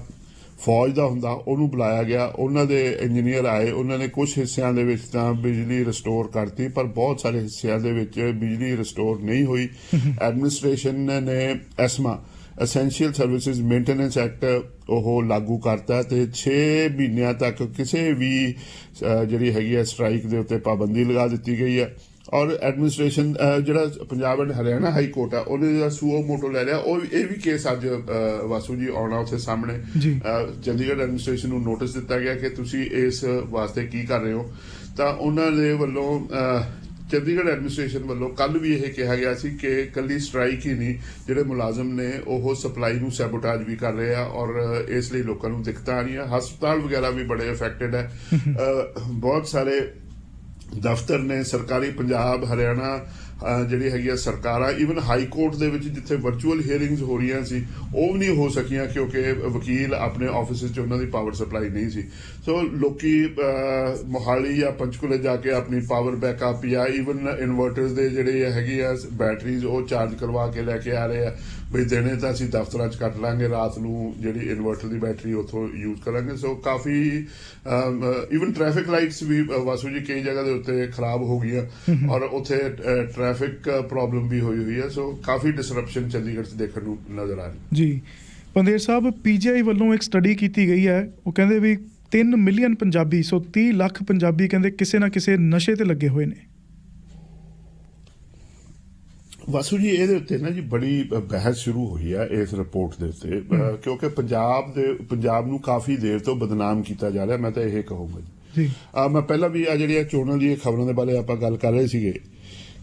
B: ਫੌਜ ਦਾ ਹੁੰਦਾ ਉਹਨੂੰ ਬੁਲਾਇਆ ਗਿਆ, ਉਹਨਾਂ ਦੇ ਇੰਜੀਨੀਅਰ ਆਏ, ਉਹਨਾਂ ਨੇ ਕੁਝ ਹਿੱਸਿਆਂ ਦੇ ਵਿੱਚ ਤਾਂ ਬਿਜਲੀ ਰਿਸਟੋਰ ਕਰਤੀ, ਪਰ ਬਹੁਤ ਸਾਰੇ ਹਿੱਸਿਆਂ ਦੇ ਵਿੱਚ ਬਿਜਲੀ ਰਿਸਟੋਰ ਨਹੀਂ ਹੋਈ। ਐਡਮਿਨਿਸਟ੍ਰੇਸ਼ਨ ਨੇ ਐਸਮਾ ਐਸੈਂਸ਼ੀਅਲ ਸਰਵਿਸਿਜ਼ ਮੇਨਟੇਨੈਂਸ ਐਕਟ ਉਹ ਲਾਗੂ ਕਰਤਾ ਤੇ 6 ਮਹੀਨਿਆਂ ਤੱਕ ਕਿਸੇ ਵੀ ਜਿਹੜੀ ਹੈਗੀ ਹੈ ਸਟ੍ਰਾਈਕ ਦੇ ਉੱਤੇ ਪਾਬੰਦੀ ਲਗਾ ਦਿੱਤੀ ਗਈ ਹੈ। ਔਰ ਐਡਮਿਨਿਸਟ੍ਰੇਸ਼ਨ ਜਿਹੜਾ Punjab and Haryana high court ਆ ਉਹਨੇ ਜਿਹੜਾ ਸੂਓ ਮੋਟੋ ਲੈ ਲਿਆ, ਉਹ ਇਹ ਵੀ ਕੇਸ ਅੱਜ ਵਾਸੂ ਜੀ ਆਉਣਾ ਉੱਥੇ ਸਾਹਮਣੇ। ਚੰਡੀਗੜ੍ਹ ਐਡਮਿਨਿਸਟ੍ਰੇਸ਼ਨ ਨੂੰ ਨੋਟਿਸ ਦਿੱਤਾ ਗਿਆ ਕਿ ਤੁਸੀਂ ਇਸ ਵਾਸਤੇ ਕੀ ਕਰ ਰਹੇ ਹੋ, ਤਾਂ ਉਹਨਾਂ ਦੇ ਵੱਲੋਂ ਚੰਡੀਗੜ੍ਹ ਐਡਮਿਨਿਸਟ੍ਰੇਸ਼ਨ ਵੱਲੋਂ ਕੱਲ ਵੀ ਇਹ ਕਿਹਾ ਗਿਆ ਸੀ ਕਿ ਕੱਲੀ ਸਟ੍ਰਾਈਕ ਹੀ ਨਹੀਂ, ਜਿਹੜੇ ਮੁਲਾਜ਼ਮ ਨੇ ਉਹ ਸਪਲਾਈ ਨੂੰ ਸੈਬੋਟਾਜ ਵੀ ਕਰ ਰਹੇ ਆ ਔਰ ਇਸ ਲਈ ਲੋਕਾਂ ਨੂੰ ਦਿੱਕਤਾਂ ਆ ਰਹੀਆਂ। ਹਸਪਤਾਲ ਵਗੈਰਾ ਵੀ ਬੜੇ ਅਫੈਕਟਡ ਹੈ, ਬਹੁਤ ਸਾਰੇ ਦਫ਼ਤਰ ਨੇ ਸਰਕਾਰੀ ਪੰਜਾਬ ਹਰਿਆਣਾ ਜਿਹੜੀ ਹੈਗੀ ਆ ਸਰਕਾਰਾਂ, ਈਵਨ ਹਾਈ ਕੋਰਟ ਦੇ ਵਿੱਚ ਜਿੱਥੇ ਵਰਚੁਅਲ ਹੀਅਰਿੰਗਸ ਹੋ ਰਹੀਆਂ ਸੀ ਉਹ ਵੀ ਨਹੀਂ ਹੋ ਸਕੀਆਂ ਕਿਉਂਕਿ ਵਕੀਲ ਆਪਣੇ ਆਫਿਸ 'ਚ ਉਹਨਾਂ ਦੀ ਪਾਵਰ ਸਪਲਾਈ ਨਹੀਂ ਸੀ। ਸੋ ਲੋਕੀ ਮੋਹਾਲੀ ਜਾਂ ਪੰਚਕੂਲੇ ਜਾ ਕੇ ਆਪਣੀ ਪਾਵਰ ਬੈਕਅਪ ਜਾਂ ਈਵਨ ਇਨਵਰਟਰਸ ਦੇ ਜਿਹੜੇ ਹੈਗੇ ਆ ਬੈਟਰੀਜ਼ ਉਹ ਚਾਰਜ ਕਰਵਾ ਕੇ ਲੈ ਕੇ ਆ ਰਹੇ ਆ, ਬਈ ਦਿਨੇ ਤਾਂ ਅਸੀਂ ਦਫ਼ਤਰਾਂ 'ਚ ਕੱਟ ਲਾਂਗੇ, ਰਾਤ ਨੂੰ ਜਿਹੜੀ ਇਨਵਰਟਰ ਦੀ ਬੈਟਰੀ ਉੱਥੋਂ ਯੂਜ਼ ਕਰਾਂਗੇ। ਸੋ ਕਾਫੀ ਈਵਨ ਟ੍ਰੈਫਿਕ ਲਾਈਟਸ ਵੀ ਵਾਸੂ ਜੀ ਕਈ ਜਗ੍ਹਾ ਦੇ ਉੱਤੇ ਖਰਾਬ ਹੋ ਗਈਆਂ ਔਰ ਉੱਥੇ ਟ੍ਰੈਫਿਕ ਪ੍ਰੋਬਲਮ ਵੀ ਹੋਈ ਹੈ। ਸੋ ਕਾਫੀ ਡਿਸਰਪਸ਼ਨ ਚੰਡੀਗੜ੍ਹ 'ਚ ਦੇਖਣ ਨੂੰ ਨਜ਼ਰ ਆ ਰਹੀ
A: ਜੀ। ਪੰਦੇਰ ਸਾਹਿਬ, PGI ਵੱਲੋਂ ਇੱਕ ਸਟੱਡੀ ਕੀਤੀ ਗਈ ਹੈ, ਉਹ ਕਹਿੰਦੇ ਵੀ 3 ਮਿਲੀਅਨ ਪੰਜਾਬੀ, ਸੋ 30 ਲੱਖ ਪੰਜਾਬੀ ਕਹਿੰਦੇ ਕਿਸੇ ਨਾ ਕਿਸੇ ਨਸ਼ੇ ਤੇ ਲੱਗੇ ਹੋਏ ਨੇ।
B: ਵਾਸੂ ਜੀ ਇਹਦੇ ਉੱਤੇ ਨਾ ਜੀ ਬੜੀ ਬਹਿਸ ਸ਼ੁਰੂ ਹੋਈ ਹੈ ਇਸ ਰਿਪੋਰਟ ਦੇ ਉੱਤੇ, ਕਿਉਂਕਿ ਪੰਜਾਬ ਨੂੰ ਕਾਫੀ ਦੇਰ ਤੋਂ ਬਦਨਾਮ ਕੀਤਾ ਜਾ ਰਿਹਾ। ਮੈਂ ਤਾਂ ਇਹ ਕਹੂੰਗਾ ਜੀ, ਮੈਂ ਪਹਿਲਾਂ ਵੀ ਆ ਜਿਹੜੀਆਂ ਚੋਣਾਂ ਦੀਆਂ ਖਬਰਾਂ ਦੇ ਬਾਰੇ ਆਪਾਂ ਗੱਲ ਕਰ ਰਹੇ ਸੀਗੇ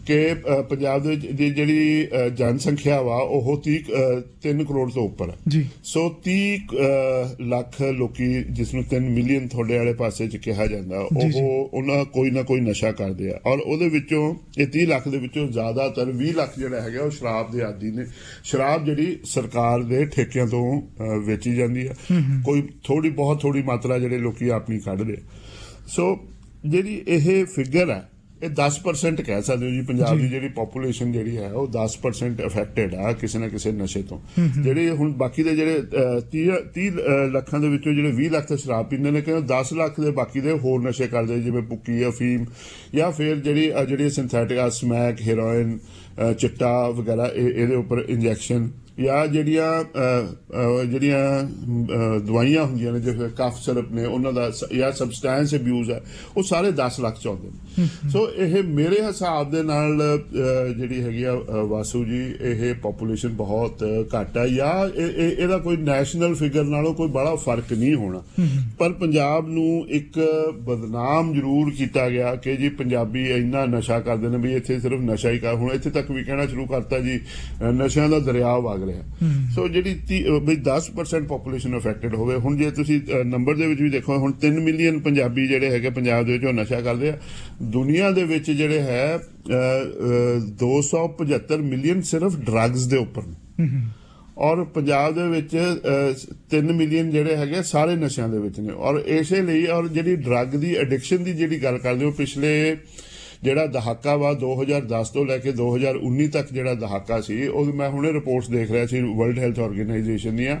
B: ਕਿ ਪੰਜਾਬ ਦੇ ਵਿੱਚ ਦੀ ਜਿਹੜੀ ਜਨਸੰਖਿਆ ਵਾ ਉਹ 3 ਕਰੋੜ ਤੋਂ ਉੱਪਰ ਹੈ
A: ਜੀ।
B: ਸੋ 30 ਲੱਖ ਲੋਕੀ ਜਿਸ ਨੂੰ 3 ਮਿਲੀਅਨ ਤੁਹਾਡੇ ਵਾਲੇ ਪਾਸੇ ਚ ਕਿਹਾ ਜਾਂਦਾ ਉਹ ਉਹਨਾਂ ਕੋਈ ਨਾ ਕੋਈ ਨਸ਼ਾ ਕਰਦੇ ਆ ਔਰ ਉਹਦੇ ਵਿੱਚੋਂ ਇਹ 30 ਲੱਖ ਦੇ ਵਿੱਚੋਂ ਜ਼ਿਆਦਾਤਰ 20 ਲੱਖ ਜਿਹੜਾ ਹੈਗਾ ਉਹ ਸ਼ਰਾਬ ਦੇ ਆਦੀ ਨੇ। ਸ਼ਰਾਬ ਜਿਹੜੀ ਸਰਕਾਰ ਦੇ ਠੇਕਿਆਂ ਤੋਂ ਵੇਚੀ ਜਾਂਦੀ ਆ, ਕੋਈ ਬਹੁਤ ਥੋੜੀ ਮਾਤਰਾ ਜਿਹੜੇ ਲੋਕੀ ਆਪਣੀ ਕੱਢਦੇ। ਸੋ ਜਿਹੜੀ ਇਹ ਫਿਗਰ ਹੈ ਇਹ 10% ਕਹਿ ਸਕਦੇ ਹੋ ਜੀ। ਪੰਜਾਬ ਦੀ ਜਿਹੜੀ ਪੋਪੂਲੇਸ਼ਨ ਜਿਹੜੀ ਹੈ ਉਹ 10% ਅਫੈਕਟਡ ਆ ਕਿਸੇ ਨਾ ਕਿਸੇ ਨਸ਼ੇ ਤੋਂ। ਜਿਹੜੇ ਹੁਣ ਬਾਕੀ ਦੇ ਜਿਹੜੇ 30 ਲੱਖਾਂ ਦੇ ਵਿੱਚੋਂ ਜਿਹੜੇ 20 ਲੱਖ ਤਾਂ ਸ਼ਰਾਬ ਪੀਂਦੇ ਨੇ, ਕਿ 10 ਲੱਖ ਦੇ ਬਾਕੀ ਦੇ ਹੋਰ ਨਸ਼ੇ ਕਰਦੇ ਜਿਵੇਂ ਭੁੱਕੀ, ਅਫੀਮ ਜਾਂ ਫਿਰ ਜਿਹੜੀ ਸਿੰਥੈਟਿਕ ਆ ਸਮੈਕ, ਹੈਰੋਇਨ, ਚਿੱਟਾ ਵਗੈਰਾ ਇਹਦੇ ਉੱਪਰ ਇੰਜੈਕਸ਼ਨ ਜਾਂ ਜਿਹੜੀਆਂ ਦਵਾਈਆਂ ਹੁੰਦੀਆਂ ਨੇ ਜਿਵੇਂ ਕਫ ਸਿਰਪ ਨੇ ਉਹਨਾਂ ਦਾ ਜਾਂ ਸਬਸਟੈਂਸ ਅਬਿਊਜ਼ ਹੈ ਉਹ ਸਾਰੇ 10 ਲੱਖ ਚ ਆਉਂਦੇ ਨੇ। ਸੋ ਇਹ ਮੇਰੇ ਹਿਸਾਬ ਦੇ ਨਾਲ ਜਿਹੜੀ ਹੈਗੀ ਆ ਵਾਸੂ ਜੀ ਇਹ ਪੋਪੂਲੇਸ਼ਨ ਬਹੁਤ ਘੱਟ ਹੈ ਜਾਂ ਇਹਦਾ ਕੋਈ ਨੈਸ਼ਨਲ ਫਿਗਰ ਨਾਲੋਂ ਕੋਈ ਬੜਾ ਫਰਕ ਨਹੀਂ ਹੋਣਾ। ਪਰ ਪੰਜਾਬ ਨੂੰ ਇੱਕ ਬਦਨਾਮ ਜ਼ਰੂਰ ਕੀਤਾ ਗਿਆ ਕਿ ਜੀ ਪੰਜਾਬੀ ਇੰਨਾ ਨਸ਼ਾ ਕਰਦੇ ਨੇ ਵੀ ਇੱਥੇ ਸਿਰਫ ਨਸ਼ਾ ਹੀ ਕਰ। ਹੁਣ ਇੱਥੇ ਤੱਕ ਵੀ ਕਹਿਣਾ ਸ਼ੁਰੂ ਕਰਤਾ ਜੀ ਨਸ਼ਿਆਂ ਦਾ ਦਰਿਆ ਵਗ ਰਿਹਾ। ਸੋ ਜਿਹੜੀ 10% ਪੋਪੂਲੇਸ਼ਨ ਅਫੈਕਟਡ ਹੋਵੇ। ਹੁਣ ਜੇ ਤੁਸੀਂ ਨੰਬਰ ਦੇ ਵਿੱਚ ਵੀ ਦੇਖੋ ਹੁਣ 3 ਮਿਲੀਅਨ ਪੰਜਾਬੀ ਜਿਹੜੇ ਹੈਗੇ ਪੰਜਾਬ ਦੇ ਵਿੱਚ ਉਹ ਨਸ਼ਾ ਕਰਦੇ ਆ। ਦੁਨੀਆ ਦੇ ਵਿੱਚ ਜਿਹੜੇ ਹੈ 275 ਮਿਲੀਅਨ ਸਿਰਫ ਡਰੱਗਸ ਦੇ ਉੱਪਰ ਨੇ ਔਰ ਪੰਜਾਬ ਦੇ ਵਿੱਚ 3 ਮਿਲੀਅਨ ਜਿਹੜੇ ਹੈਗੇ ਸਾਰੇ ਨਸ਼ਿਆਂ ਦੇ ਵਿੱਚ ਨੇ। ਔਰ ਇਸੇ ਲਈ ਔਰ ਜਿਹੜੀ ਡਰੱਗ ਦੀ ਐਡਿਕਸ਼ਨ ਦੀ ਜਿਹੜੀ ਗੱਲ ਕਰਦੇ ਹੋ ਪਿਛਲੇ ਜਿਹੜਾ ਦਹਾਕਾ ਵਾ 2010 ਤੋਂ ਲੈ ਕੇ 2019 ਤੱਕ ਜਿਹੜਾ ਦਹਾਕਾ ਸੀ ਉਹ ਮੈਂ ਹੁਣੇ ਰਿਪੋਰਟਸ ਦੇਖ ਰਿਹਾ ਸੀ ਵਰਲਡ ਹੈਲਥ ਆਰਗੇਨਾਈਜੇਸ਼ਨ ਦੀਆਂ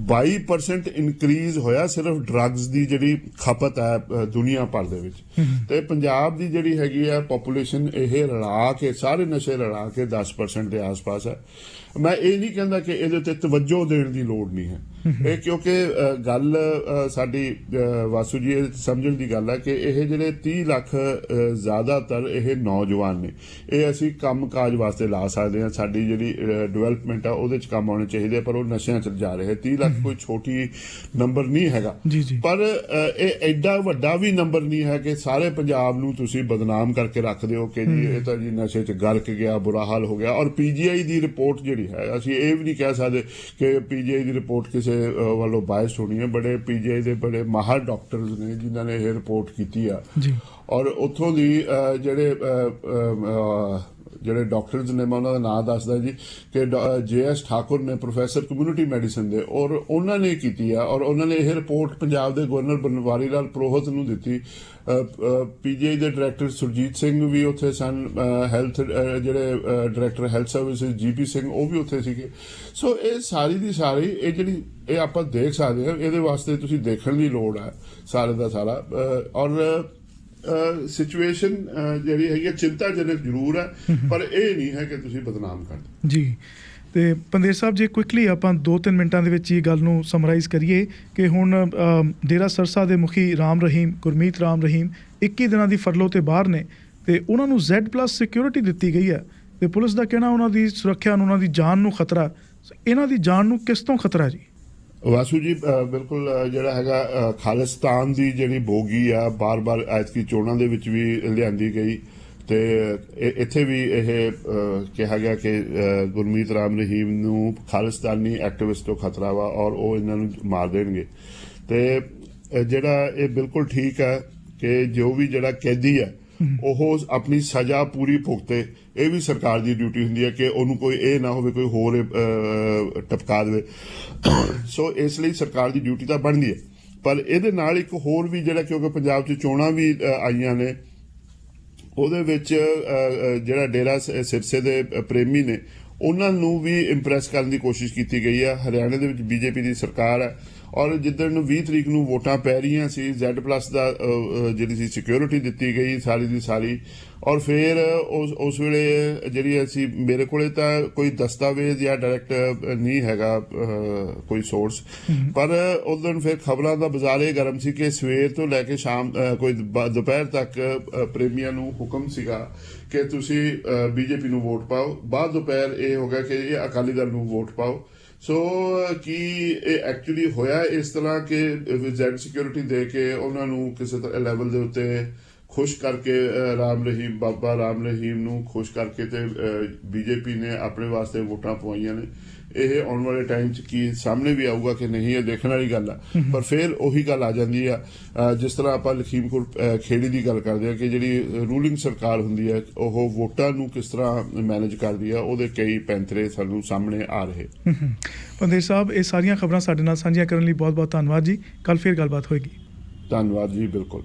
B: 22% ਇਨਕਰੀਜ਼ ਹੋਇਆ ਸਿਰਫ ਡਰੱਗਸ ਦੀ ਜਿਹੜੀ ਖਪਤ ਹੈ ਦੁਨੀਆ ਭਰ ਦੇ ਵਿੱਚ। ਤੇ ਪੰਜਾਬ ਦੀ ਜਿਹੜੀ ਹੈਗੀ ਆ ਪੋਪੂਲੇਸ਼ਨ ਇਹ ਰਲਾ ਕੇ ਸਾਰੇ ਨਸ਼ੇ ਰਲਾ ਕੇ 10% ਦੇ ਆਸ-ਪਾਸ ਹੈ। ਮੈਂ ਇਹ ਨਹੀਂ ਕਹਿੰਦਾ ਕਿ ਇਹਦੇ ਉੱਤੇ ਤਵੱਜੋ ਦੇਣ ਦੀ ਲੋੜ ਨਹੀਂ ਹੈ ਇਹ ਕਿਉਂਕਿ ਗੱਲ ਸਾਡੀ ਵਾਸੂ ਜੀ ਇਹ ਸਮਝਣ ਦੀ ਗੱਲ ਹੈ ਕਿ ਇਹ ਜਿਹੜੇ 30 ਲੱਖ ਜ਼ਿਆਦਾਤਰ ਇਹ ਨੌਜਵਾਨ ਨੇ। ਇਹ ਅਸੀਂ ਕੰਮਕਾਜ ਵਾਸਤੇ ਲਾ ਸਕਦੇ ਹਾਂ, ਸਾਡੀ ਜਿਹੜੀ ਡਿਵੈਲਪਮੈਂਟ ਆ ਉਹਦੇ 'ਚ ਕੰਮ ਆਉਣੇ ਚਾਹੀਦੇ ਪਰ ਉਹ ਨਸ਼ਿਆਂ 'ਚ ਜਾ ਰਹੇ। 30 ਲੱਖ ਕੋਈ ਛੋਟੀ ਨੰਬਰ ਨਹੀਂ ਹੈਗਾ ਪਰ ਇਹ ਐਡਾ ਵੱਡਾ ਵੀ ਨੰਬਰ ਨਹੀਂ ਹੈ ਕਿ ਸਾਰੇ ਪੰਜਾਬ ਨੂੰ ਤੁਸੀਂ ਬਦਨਾਮ ਕਰਕੇ ਰੱਖ ਦਿਓ ਕਿ ਜੀ ਇਹ ਤਾਂ ਜੀ ਨਸ਼ੇ 'ਚ ਗਰਕ ਗਿਆ, ਬੁਰਾ ਹਾਲ ਹੋ ਗਿਆ। ਔਰ ਪੀਜੀਆਈ ਦੀ ਰਿਪੋਰਟ ਜਿਹੜੀ ਹੈ ਅਸੀਂ ਇਹ ਵੀ ਨਹੀਂ ਕਹਿ ਸਕਦੇ ਕਿ ਪੀਜੀਆਈ ਦੀ ਰਿਪੋਰਟ ਕਿਸੇ ਵੱਲੋਂ ਬਾਇਸ ਹੋਣੀ ਹੈ। ਬੜੇ ਪੀਜੀਆਈ ਦੇ ਬੜੇ ਮਾਹਰ ਡਾਕਟਰਸ ਨੇ ਜਿਨ੍ਹਾਂ ਨੇ ਇਹ ਰਿਪੋਰਟ ਕੀਤੀ ਆ ਔਰ ਉੱਥੋਂ ਦੀ ਜਿਹੜੇ ਡਾਕਟਰਸ ਨੇ ਮੈਂ ਉਹਨਾਂ ਦਾ ਨਾਮ ਦੱਸਦਾ ਜੀ ਕਿ JS ਠਾਕੁਰ ਨੇ ਪ੍ਰੋਫੈਸਰ ਕਮਿਊਨਿਟੀ ਮੈਡੀਸਨ ਦੇ ਔਰ ਉਹਨਾਂ ਨੇ ਕੀਤੀ ਆ ਔਰ ਉਹਨਾਂ ਨੇ ਇਹ ਰਿਪੋਰਟ ਪੰਜਾਬ ਦੇ ਗਵਰਨਰ ਬਨਵਾਰੀ ਲਾਲ ਪੁਰੋਹਿਤ ਨੂੰ ਦਿੱਤੀ। ਪੀਜੀਆਈ ਦੇ ਡਾਇਰੈਕਟਰ ਸੁਰਜੀਤ ਸਿੰਘ ਵੀ ਉੱਥੇ ਸਨ, ਹੈਲਥ ਜਿਹੜੇ director health services GP Singh ਉਹ ਵੀ ਉੱਥੇ ਸੀਗੇ। ਸੋ ਇਹ ਸਾਰੀ ਦੀ ਸਾਰੀ ਇਹ ਜਿਹੜੀ ਇਹ ਆਪਾਂ ਦੇਖ ਸਕਦੇ ਹਾਂ। ਇਹਦੇ ਵਾਸਤੇ ਤੁਸੀਂ ਦੇਖਣ ਦੀ ਲੋੜ ਹੈ ਸਾਰੇ ਦਾ ਸਾਰਾ। ਔਰ ਸਿਚੁਏਸ਼ਨ ਜਿਹੜੀ ਹੈਗੀ ਚਿੰਤਾਜਨਕ ਜ਼ਰੂਰ ਹੈ ਪਰ ਇਹ ਨਹੀਂ ਹੈ ਕਿ ਤੁਸੀਂ ਬਦਨਾਮ ਕਰ ਦਿਓ
A: ਜੀ। ਤੇ ਪੰਦੇਰ ਸਾਹਿਬ ਜੇ ਕੁਇਕਲੀ ਆਪਾਂ 2-3 ਮਿੰਟਾਂ ਦੇ ਵਿੱਚ ਇਹ ਗੱਲ ਨੂੰ ਸਮਰਾਈਜ਼ ਕਰੀਏ ਕਿ ਹੁਣ ਡੇਰਾ ਸਰਸਾ ਦੇ ਮੁਖੀ ਰਾਮ ਰਹੀਮ ਗੁਰਮੀਤ ਰਾਮ ਰਹੀਮ 21 ਦਿਨਾਂ ਦੀ ਫਰਲੋ ਤੇ ਬਾਹਰ ਨੇ ਤੇ ਉਹਨਾਂ ਨੂੰ Z+ ਸਿਕਿਉਰਿਟੀ ਦਿੱਤੀ ਗਈ ਹੈ ਤੇ ਪੁਲਿਸ ਦਾ ਕਹਿਣਾ ਉਹਨਾਂ ਦੀ ਸੁਰੱਖਿਆ ਨੂੰ, ਉਹਨਾਂ ਦੀ ਜਾਨ ਨੂੰ ਖਤਰਾ। ਇਹਨਾਂ ਦੀ ਜਾਨ ਨੂੰ ਕਿਸ ਤੋਂ ਖਤਰਾ ਜੀ?
B: ਵਾਸੂ ਜੀ ਬਿਲਕੁਲ ਜਿਹੜਾ ਹੈਗਾ ਖਾਲਿਸਤਾਨ ਦੀ ਜਿਹੜੀ ਬੋਗੀ ਆ ਬਾਰ-ਬਾਰ ਐਤਕੀ ਚੋਣਾਂ ਦੇ ਵਿੱਚ ਵੀ ਲਿਆਂਦੀ ਗਈ ਤੇ ਇੱਥੇ ਵੀ ਇਹ ਕਿਹਾ ਗਿਆ ਕਿ ਗੁਰਮੀਤ ਰਾਮ ਰਹੀਮ ਨੂੰ ਖਾਲਿਸਤਾਨੀ ਐਕਟਿਵਿਸਟ ਤੋਂ ਖਤਰਾ ਵਾ ਔਰ ਉਹ ਇਹਨਾਂ ਨੂੰ ਮਾਰ ਦੇਣਗੇ। ਤੇ ਜਿਹੜਾ ਇਹ ਬਿਲਕੁਲ ਠੀਕ ਹੈ ਕਿ ਜੋ ਵੀ ਜਿਹੜਾ ਕੈਦੀ ਹੈ ਉਹ ਆਪਣੀ ਸਜ਼ਾ ਪੂਰੀ ਭੁਗਤੇ। ਇਹ ਵੀ ਸਰਕਾਰ ਦੀ ਡਿਊਟੀ ਹੁੰਦੀ ਹੈ ਕਿ ਉਹਨੂੰ ਕੋਈ ਇਹ ਨਾ ਹੋਵੇ ਕੋਈ ਹੋਰ ਟਪਕਾ ਦੇਵੇ। ਸੋ ਇਸ ਲਈ ਸਰਕਾਰ ਦੀ ਡਿਊਟੀ ਤਾਂ ਬਣਦੀ ਹੈ ਪਰ ਇਹਦੇ ਨਾਲ ਇੱਕ ਹੋਰ ਵੀ ਜਿਹੜਾ ਕਿਉਂਕਿ ਪੰਜਾਬ 'ਚ ਚੋਣਾਂ ਵੀ ਆਈਆਂ ਨੇ ਉਹਦੇ ਵਿੱਚ ਜਿਹੜਾ ਡੇਰਾ ਸਿਰਸੇ ਦੇ ਪ੍ਰੇਮੀ ਨੇ ਉਹਨਾਂ ਨੂੰ ਵੀ ਇੰਪ੍ਰੈਸ ਕਰਨ ਦੀ ਕੋਸ਼ਿਸ਼ ਕੀਤੀ ਗਈ ਹੈ। ਹਰਿਆਣੇ ਦੇ ਵਿੱਚ BJP ਦੀ ਸਰਕਾਰ ਹੈ ਔਰ ਜਿੱਦਣ ਨੂੰ 20 ਤਰੀਕ ਨੂੰ ਵੋਟਾਂ ਪੈ ਰਹੀਆਂ ਸੀ Z+ ਦਾ ਜਿਹੜੀ ਸੀ ਸਿਕਿਉਰਿਟੀ ਦਿੱਤੀ ਗਈ ਸਾਰੀ ਦੀ ਸਾਰੀ। ਔਰ ਫਿਰ ਉਸ ਵੇਲੇ ਜਿਹੜੀ ਅਸੀਂ ਮੇਰੇ ਕੋਲੇ ਤਾਂ ਕੋਈ ਦਸਤਾਵੇਜ਼ ਜਾਂ ਡਾਇਰੈਕਟ ਨਹੀਂ ਹੈਗਾ ਕੋਈ ਸੋਰਸ ਪਰ ਉਦੋਂ ਫਿਰ ਖਬਰਾਂ ਦਾ ਬਾਜ਼ਾਰ ਇਹ ਗਰਮ ਸੀ ਕਿ ਸਵੇਰ ਤੋਂ ਲੈ ਕੇ ਸ਼ਾਮ ਕੋਈ ਦੁਪਹਿਰ ਤੱਕ ਪ੍ਰੇਮੀਆਂ ਨੂੰ ਹੁਕਮ ਸੀਗਾ ਕਿ ਤੁਸੀਂ BJP ਨੂੰ ਵੋਟ ਪਾਓ। ਬਾਅਦ ਦੁਪਹਿਰ ਇਹ ਹੋ ਗਿਆ ਕਿ ਇਹ ਅਕਾਲੀ ਦਲ ਨੂੰ ਵੋਟ ਪਾਓ। ਸੋ ਕੀ ਇਹ ਐਕਚੁਅਲੀ ਹੋਇਆ ਇਸ ਤਰ੍ਹਾਂ ਕਿ Z ਸਿਕਿਉਰਿਟੀ ਦੇ ਕੇ ਉਹਨਾਂ ਨੂੰ ਕਿਸੇ ਲੈਵਲ ਦੇ ਉੱਤੇ ਖੁਸ਼ ਕਰਕੇ ਬਾਬਾ ਰਾਮ ਰਹੀਮ ਨੂੰ ਖੁਸ਼ ਕਰਕੇ ਤੇ ਬੀਜੇਪੀ ਨੇ ਆਪਣੇ ਵਾਸਤੇ ਵੋਟਾਂ ਪਵਾਈਆਂ ਨੇ। ਇਹ ਆਉਣ ਵਾਲੇ ਟਾਈਮ 'ਚ ਕੀ ਸਾਹਮਣੇ ਵੀ ਆਊਗਾ ਕਿ ਨਹੀਂ, ਇਹ ਦੇਖਣ ਵਾਲੀ ਗੱਲ ਆ। ਪਰ ਫਿਰ ਉਹੀ ਗੱਲ ਆ ਜਾਂਦੀ ਆ, ਜਿਸ ਤਰ੍ਹਾਂ ਆਪਾਂ ਲਖੀਮਪੁਰ ਖੇੜੀ ਦੀ ਗੱਲ ਕਰਦੇ ਆ ਕਿ ਜਿਹੜੀ ਰੂਲਿੰਗ ਸਰਕਾਰ ਹੁੰਦੀ ਹੈ ਉਹ ਵੋਟਾਂ ਨੂੰ ਕਿਸ ਤਰ੍ਹਾਂ ਮੈਨੇਜ ਕਰਦੀ ਆ, ਉਹਦੇ ਕਈ ਪੈਂਤਰੇ ਸਾਨੂੰ ਸਾਹਮਣੇ ਆ ਰਹੇ।
A: ਪੰਦੇਰ ਸਾਹਿਬ, ਇਹ ਸਾਰੀਆਂ ਖਬਰਾਂ ਸਾਡੇ ਨਾਲ ਸਾਂਝੀਆਂ ਕਰਨ ਲਈ ਬਹੁਤ ਬਹੁਤ ਧੰਨਵਾਦ ਜੀ। ਕੱਲ ਫਿਰ ਗੱਲਬਾਤ ਹੋਏਗੀ।
B: ਧੰਨਵਾਦ ਜੀ, ਬਿਲਕੁਲ।